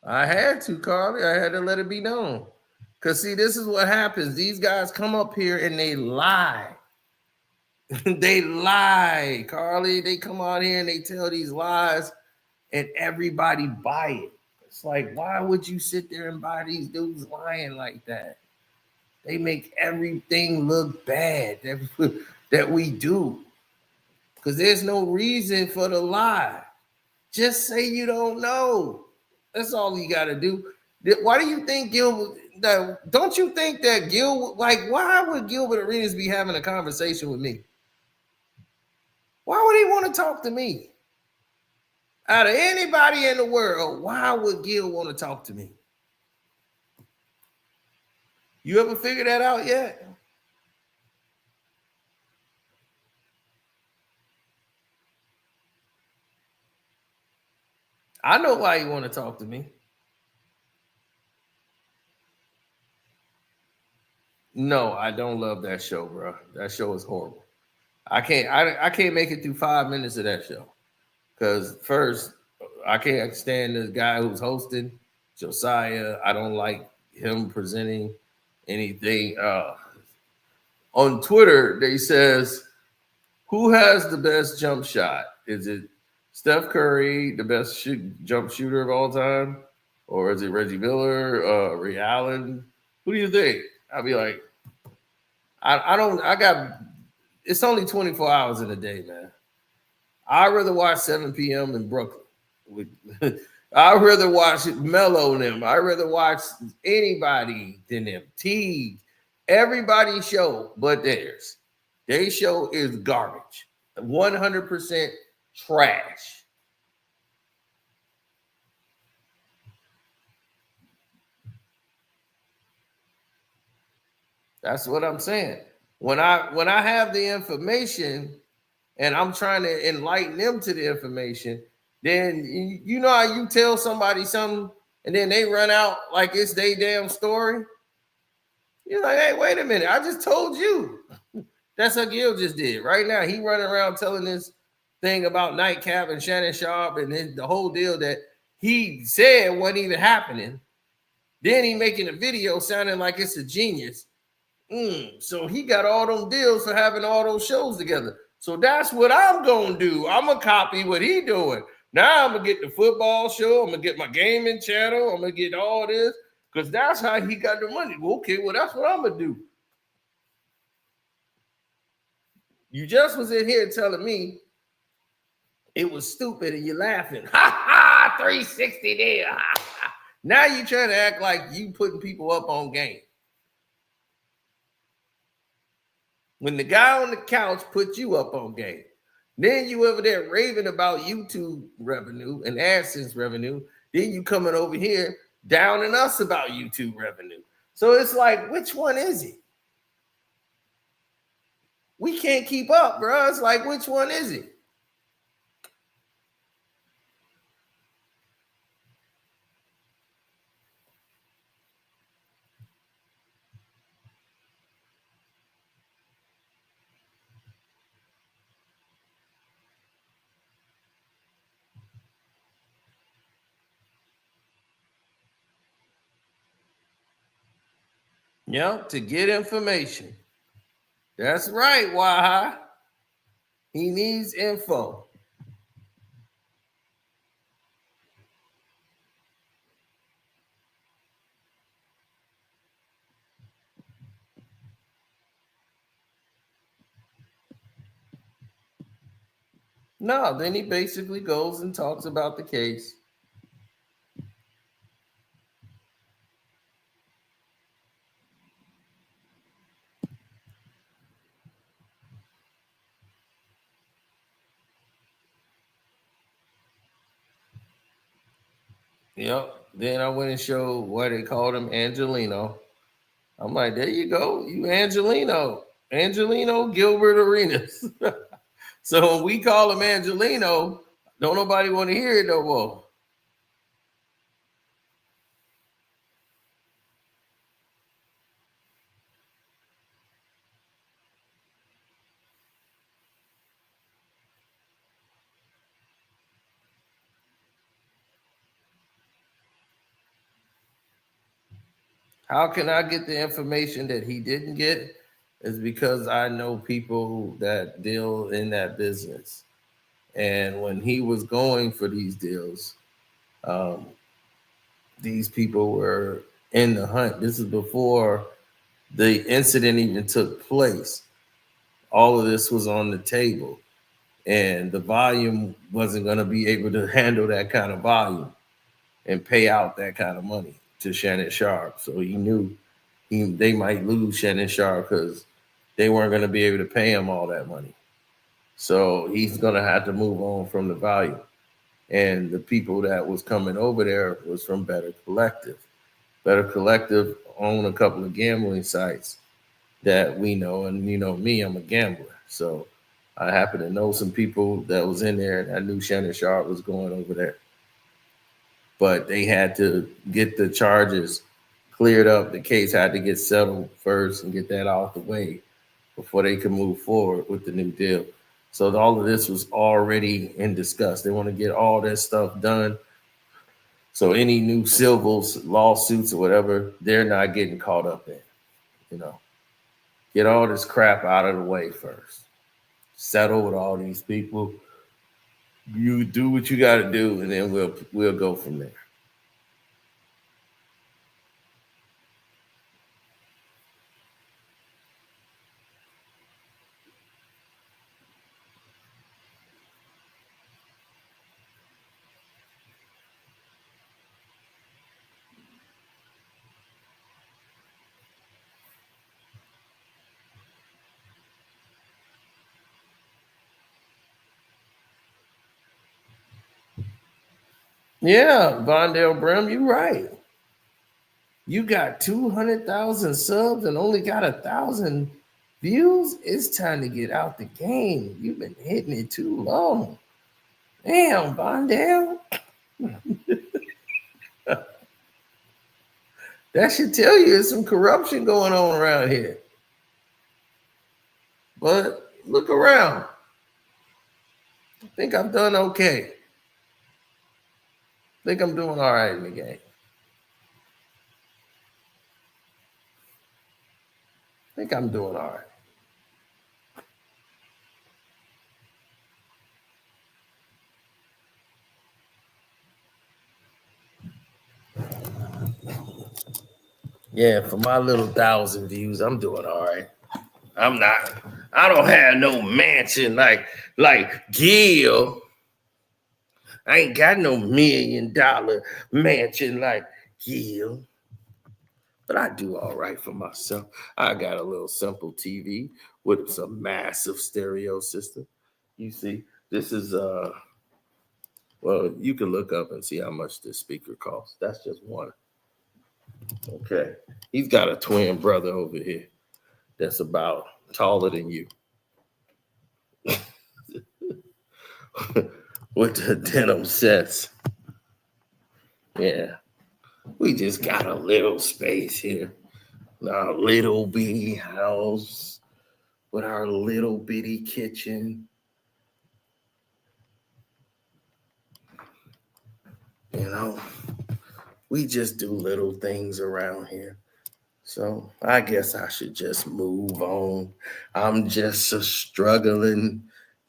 I had to, Carly. I had to let it be known. Because, see, this is what happens. These guys come up here and they lie. They lie, Carly. They come out here and they tell these lies and everybody buy it. It's like, why would you sit there and buy these dudes lying like that? They make everything look bad that we do. Because there's no reason for the lie. Just say you don't know. That's all you got to do. Why do you think Gilbert? Don't you think that why would Gilbert Arenas be having a conversation with me? Why would he want to talk to me? Out of anybody in the world, why would Gil want to talk to me? You ever figured that out yet? I know why you want to talk to me. No, I don't love that show, bro. That show is horrible. I can't make it through 5 minutes of that show. Because first, I can't stand the guy who's hosting, Josiah. I don't like him presenting anything. On Twitter, they says, who has the best jump shot? Is it Steph Curry, the best jump shooter of all time? Or is it Reggie Miller, Ray Allen? Who do you think? I'll be like, it's only 24 hours in a day, man. I'd rather watch 7 p.m. in Brooklyn. I'd rather watch Melo and them. I'd rather watch anybody than them. T, everybody's show but theirs. Their show is garbage. 100% trash. That's what I'm saying. When I have the information and I'm trying to enlighten them to the information, then you know how you tell somebody something and then they run out like it's their damn story. You're like, hey, wait a minute. I just told you. That's what Gil just did. Right now, he running around telling this thing about Nightcap and Shannon Sharpe and then the whole deal that he said wasn't even happening. Then he making a video sounding like it's a genius. So he got all them deals for having all those shows together. So that's what I'm going to do. I'm going to copy what he doing. Now I'm going to get the football show. I'm going to get my gaming channel. I'm going to get all this because that's how he got the money. Okay, well, that's what I'm going to do. You just was in here telling me it was stupid and you're laughing. Ha ha, 360 there. Now you trying to act like you putting people up on game. When the guy on the couch put you up on game, then you over there raving about YouTube revenue and AdSense revenue. Then you coming over here downing us about YouTube revenue. So it's like, which one is it? We can't keep up, bro. It's like, which one is it? Yep, to get information. That's right, Waha. He needs info. No, then he basically goes and talks about the case. Yep. Then I went and showed why they called him Angelino. I'm like, there you go. You Angelino. Angelino Gilbert Arenas. So when we call him Angelino, don't nobody want to hear it no more. How can I get the information that he didn't get? Is because I know people that deal in that business. And when he was going for these deals, um, these people were in the hunt. This is before the incident even took place. All of this was on the table, and the volume wasn't going to be able to handle that kind of volume and pay out that kind of money to Shannon Sharpe. So he knew they might lose Shannon Sharpe because they weren't going to be able to pay him all that money. So he's going to have to move on from the volume. And the people that was coming over there was from Better Collective. Better Collective own a couple of gambling sites that we know. And you know me, I'm a gambler. So I happen to know some people that was in there, and I knew Shannon Sharpe was going over there. But they had to get the charges cleared up. The case had to get settled first and get that out the way before they could move forward with the new deal. So all of this was already in discuss. They want to get all that stuff done. So any new civils, lawsuits, or whatever, they're not getting caught up in. You know, get all this crap out of the way first. Settle with all these people. You do what you got to do, and then we'll go from there. Yeah, Vondell Brim, you're right. You got 200,000 subs and only got 1,000 views. It's time to get out the game. You've been hitting it too long. Damn, Vondell. That should tell you there's some corruption going on around here. But look around. I think I've done okay. I think I'm doing all right in the game. I think I'm doing all right. Yeah, for my little 1,000 views, I'm doing all right. I don't have no mansion like Gil. I ain't got no $1 million mansion like Gil. But I do all right for myself. I got a little simple TV with some massive stereo system. You see, this is well, you can look up and see how much this speaker costs. That's just one. Okay. He's got a twin brother over here that's about taller than you. With the denim sets. Yeah. We just got a little space here. Our little bitty house with our little bitty kitchen. You know, we just do little things around here. So I guess I should just move on. I'm just a struggling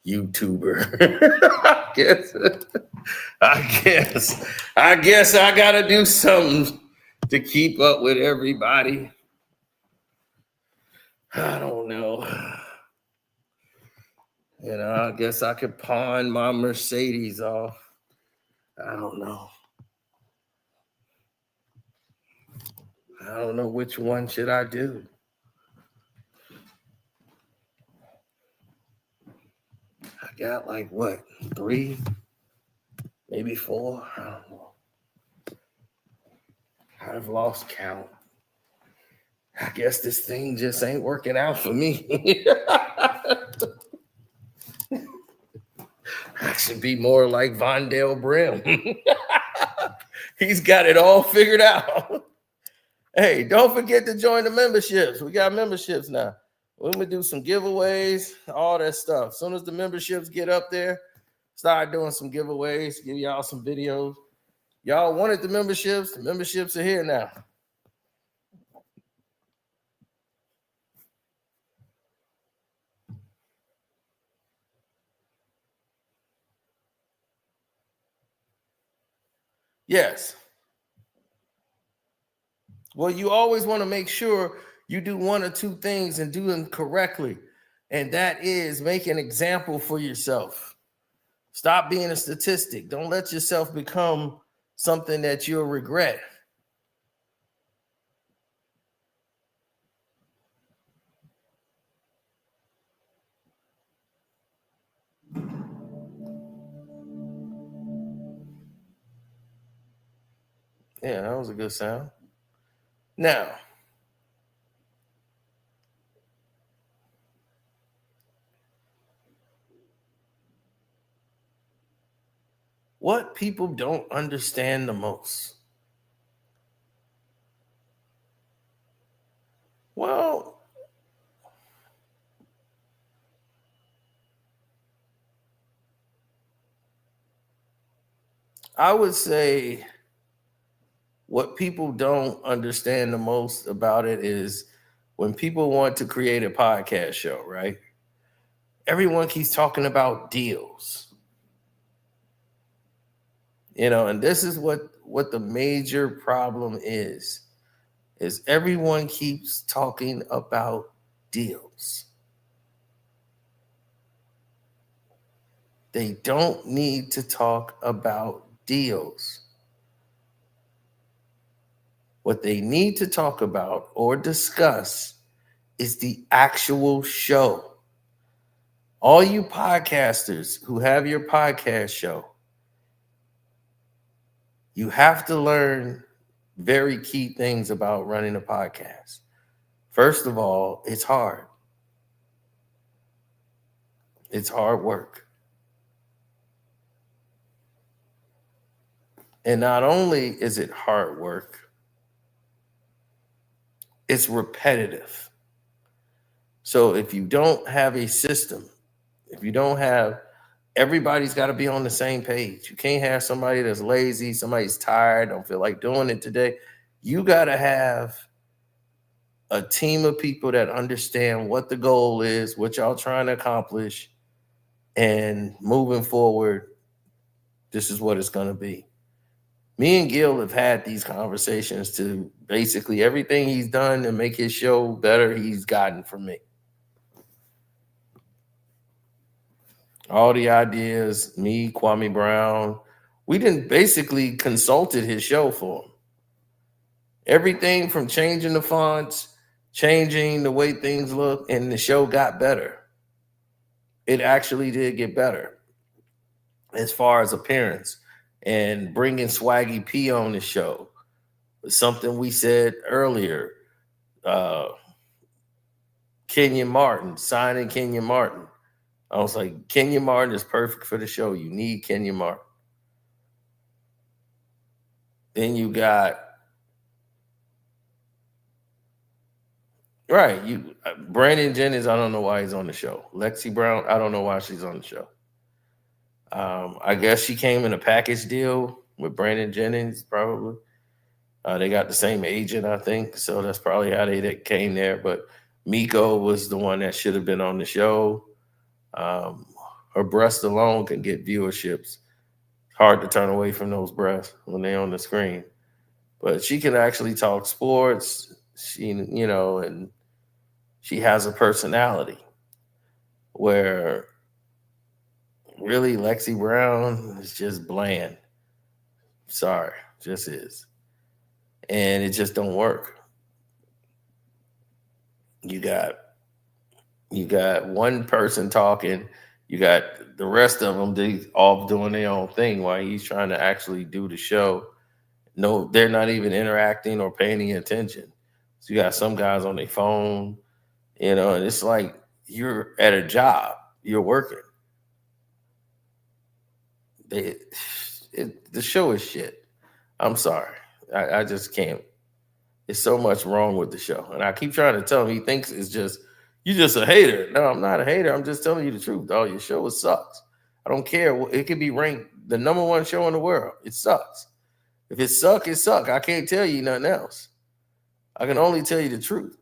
YouTuber. I guess I gotta do something to keep up with everybody. I don't know. I guess I could pawn my Mercedes off. I don't know. I don't know which one should I do. I got like what, 3, maybe 4. I don't know. I've lost count. I guess this thing just ain't working out for me. I should be more like Vondell Brim. He's got it all figured out. Hey, don't forget to join the memberships. We got memberships now. We're going to do some giveaways, all that stuff. As soon as the memberships get up there, start doing some giveaways, give y'all some videos. Y'all wanted the memberships. The memberships are here now. Yes. Well, you always want to make sure you do 1 or 2 things and do them correctly. And that is make an example for yourself. Stop being a statistic. Don't let yourself become something that you'll regret. Yeah, that was a good sound. Now, what people don't understand the most? Well, I would say what people don't understand the most about it is when people want to create a podcast show, right? Everyone keeps talking about deals. And this is what the major problem is everyone keeps talking about deals. They don't need to talk about deals. What they need to talk about or discuss is the actual show. All you podcasters who have your podcast show, you have to learn very key things about running a podcast. First of all, it's hard. It's hard work. And not only is it hard work, it's repetitive. So if you don't have a system, if you don't have, everybody's got to be on the same page. You can't have somebody that's lazy, somebody's tired, don't feel like doing it today. You got to have a team of people that understand what the goal is, what y'all trying to accomplish, and moving forward, this is what it's going to be. Me and Gil have had these conversations to basically everything he's done to make his show better, he's gotten from me. All the ideas, me, Kwame Brown, we didn't basically consulted his show for him. Everything from changing the fonts, changing the way things look, and the show got better. It actually did get better as far as appearance. And bringing Swaggy P on the show was something we said earlier. Kenyon Martin, signing Kenyon Martin. I was like, Kenyon Martin is perfect for the show. You need Kenyon Martin. Then you got, Brandon Jennings, I don't know why he's on the show. Lexi Brown, I don't know why she's on the show. I guess she came in a package deal with Brandon Jennings, probably. They got the same agent, I think. So that's probably how they came there. But Miko was the one that should have been on the show. Her breasts alone can get viewerships. Hard to turn away from those breasts when they're on the screen. But she can actually talk sports. She, and she has a personality where really, Lexi Brown is just bland. Sorry, just is. And it just don't work. You got one person talking, you got the rest of them they all doing their own thing while he's trying to actually do the show. No, they're not even interacting or paying any attention. So you got some guys on their phone, and it's like you're at a job, you're working. The show is shit. I'm sorry. I just can't. There's so much wrong with the show. And I keep trying to tell him he thinks it's just, you're just a hater. No, I'm not a hater. I'm just telling you the truth. Oh, your show sucks. I don't care. It could be ranked the #1 show in the world. It sucks. If it suck, it suck. I can't tell you nothing else. I can only tell you the truth.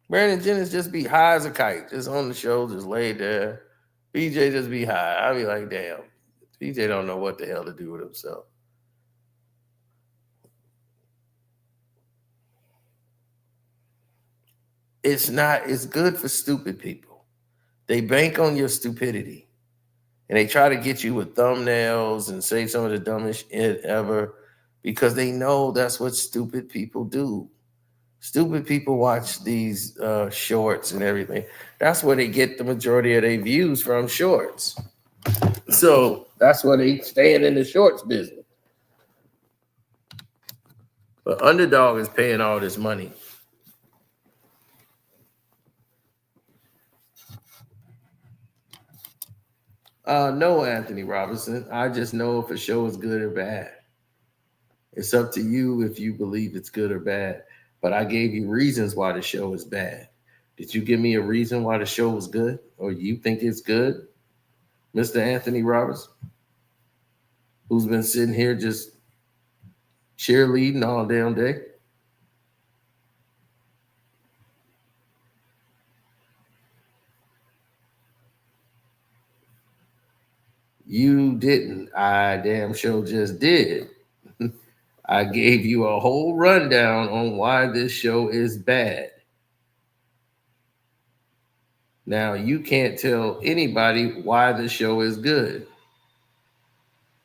Brandon Jennings just be high as a kite, just on the show, just laid there. BJ just be high. I be like, damn, BJ don't know what the hell to do with himself. It's good for stupid people. They bank on your stupidity. And they try to get you with thumbnails and say some of the dumbest shit ever because they know that's what stupid people do. Stupid people watch these shorts and everything. That's where they get the majority of their views from, shorts. So that's why they staying in the shorts business. But Underdog is paying all this money. No, Anthony Robinson. I just know if a show is good or bad. It's up to you if you believe it's good or bad. But I gave you reasons why the show is bad. Did you give me a reason why the show was good? Or you think it's good, Mr. Anthony Robinson? Who's been sitting here just cheerleading all damn day? You didn't. I damn sure just did. I gave you a whole rundown on why this show is bad. Now, you can't tell anybody why the show is good.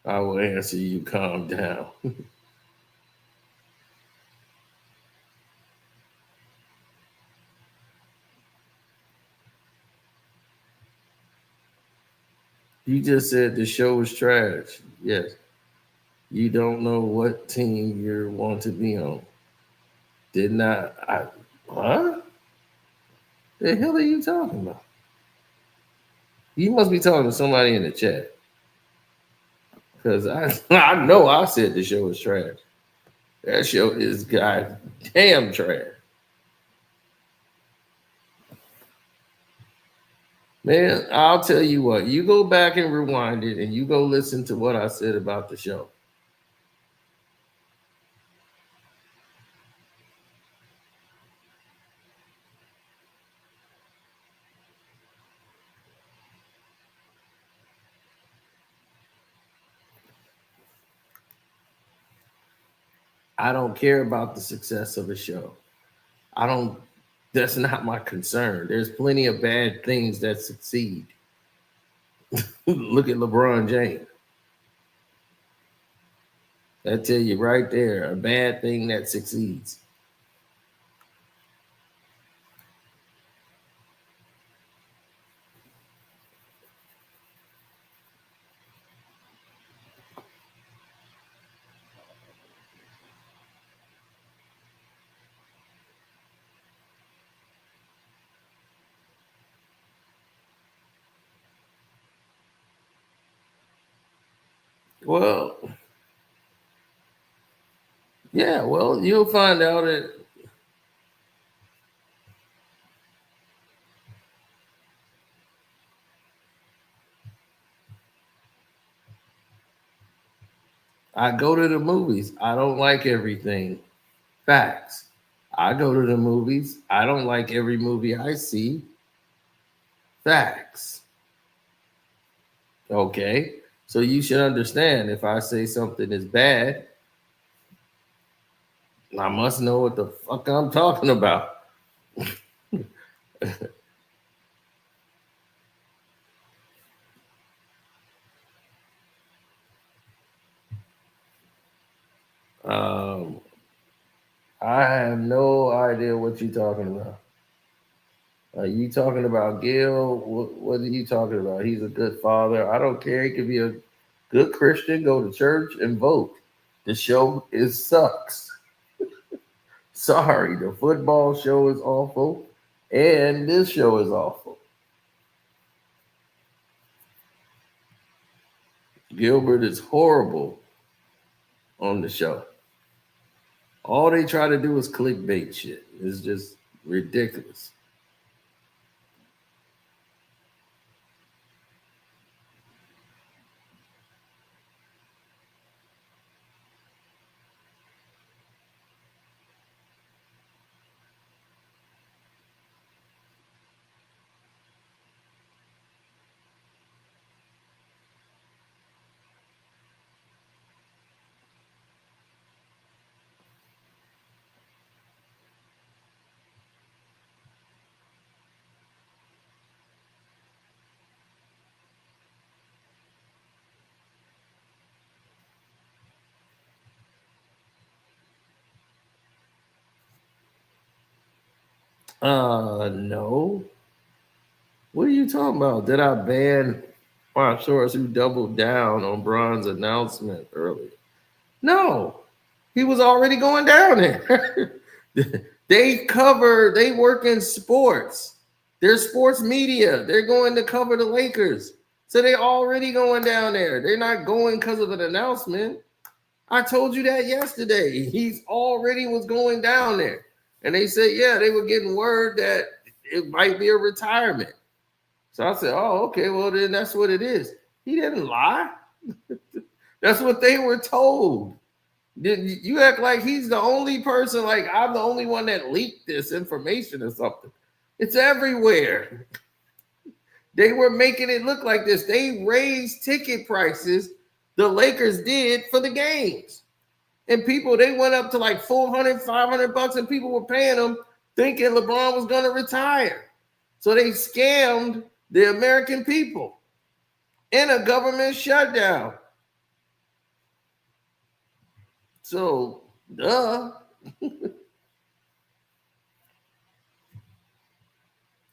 I will answer you, calm down. You just said the show is trash. Yes. You don't know what team you want to be on. Didn't I? Huh? The hell are you talking about? You must be talking to somebody in the chat. Because I know I said the show is trash. That show is goddamn trash. Man, I'll tell you what. You go back and rewind it and you go listen to what I said about the show. I don't care about the success of a show. That's not my concern. There's plenty of bad things that succeed. Look at LeBron James. I tell you right there, a bad thing that succeeds. Well, yeah, well, you'll find out it. I go to the movies. I don't like everything. Facts. I go to the movies. I don't like every movie I see. Facts. Okay. So you should understand if I say something is bad, I must know what the fuck I'm talking about. what you talking about. Are you talking about Gil? What are you talking about? He's a good father. I don't care. He could be a good Christian, go to church and vote. The show sucks. Sorry, the football show is awful, and this show is awful. Gilbert is horrible on the show. All they try to do is clickbait shit. It's just ridiculous. No. What are you talking about? Did I ban Montrose who doubled down on Braun's announcement earlier? No, he was already going down there. They work in sports. They're sports media. They're going to cover the Lakers. So they're already going down there. They're not going because of an announcement. I told you that yesterday. He's already was going down there. And they said, yeah, they were getting word that it might be a retirement. So I said, oh, okay, well, then that's what it is. He didn't lie. That's what they were told. You act like he's the only person, like I'm the only one that leaked this information or something. It's everywhere. They were making it look like this. They raised ticket prices, the Lakers did, for the games. And people, they went up to like $400, $500, and people were paying them thinking LeBron was going to retire. So they scammed the American people in a government shutdown. So, duh.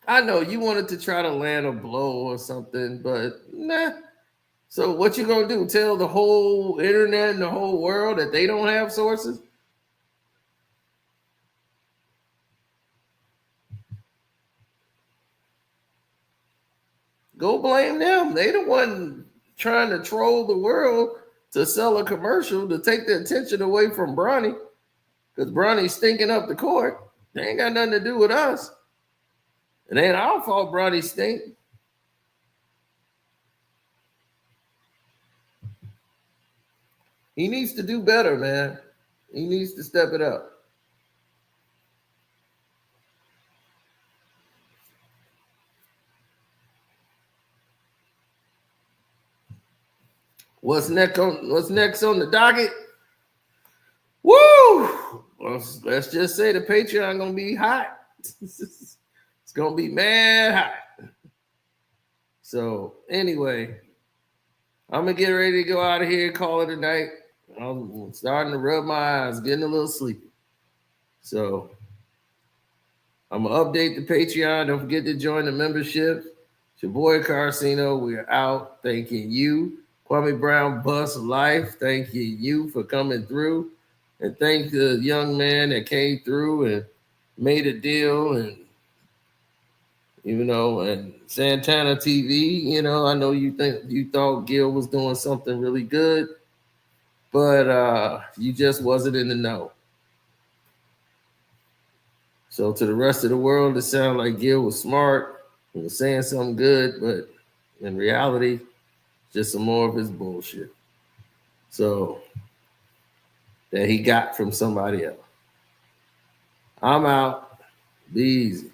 I know you wanted to try to land a blow or something, but nah. So what you gonna do? Tell the whole internet and the whole world that they don't have sources? Go blame them. They the one trying to troll the world to sell a commercial to take the attention away from Bronny, because Bronny's stinking up the court. They ain't got nothing to do with us. It ain't our fault Bronny stink. He needs to do better, man. He needs to step it up. What's next on the docket? Woo! Well, let's just say the Patreon gonna be hot. It's gonna be mad hot. So anyway, I'm gonna get ready to go out of here and call it a night. I'm starting to rub my eyes, getting a little sleepy. So I'm gonna update the Patreon. Don't forget to join the membership. It's your boy Carcino. We're out. Thanking you. Kwame Brown Bus Life. Thank you for coming through. And thank the young man that came through and made a deal. And and Santana TV, I know you thought Gil was doing something really good, but you just wasn't in the know. So to the rest of the world, it sounded like Gil was smart. He was saying something good, but in reality, just some more of his bullshit. So that he got from somebody else. I'm out. Be easy.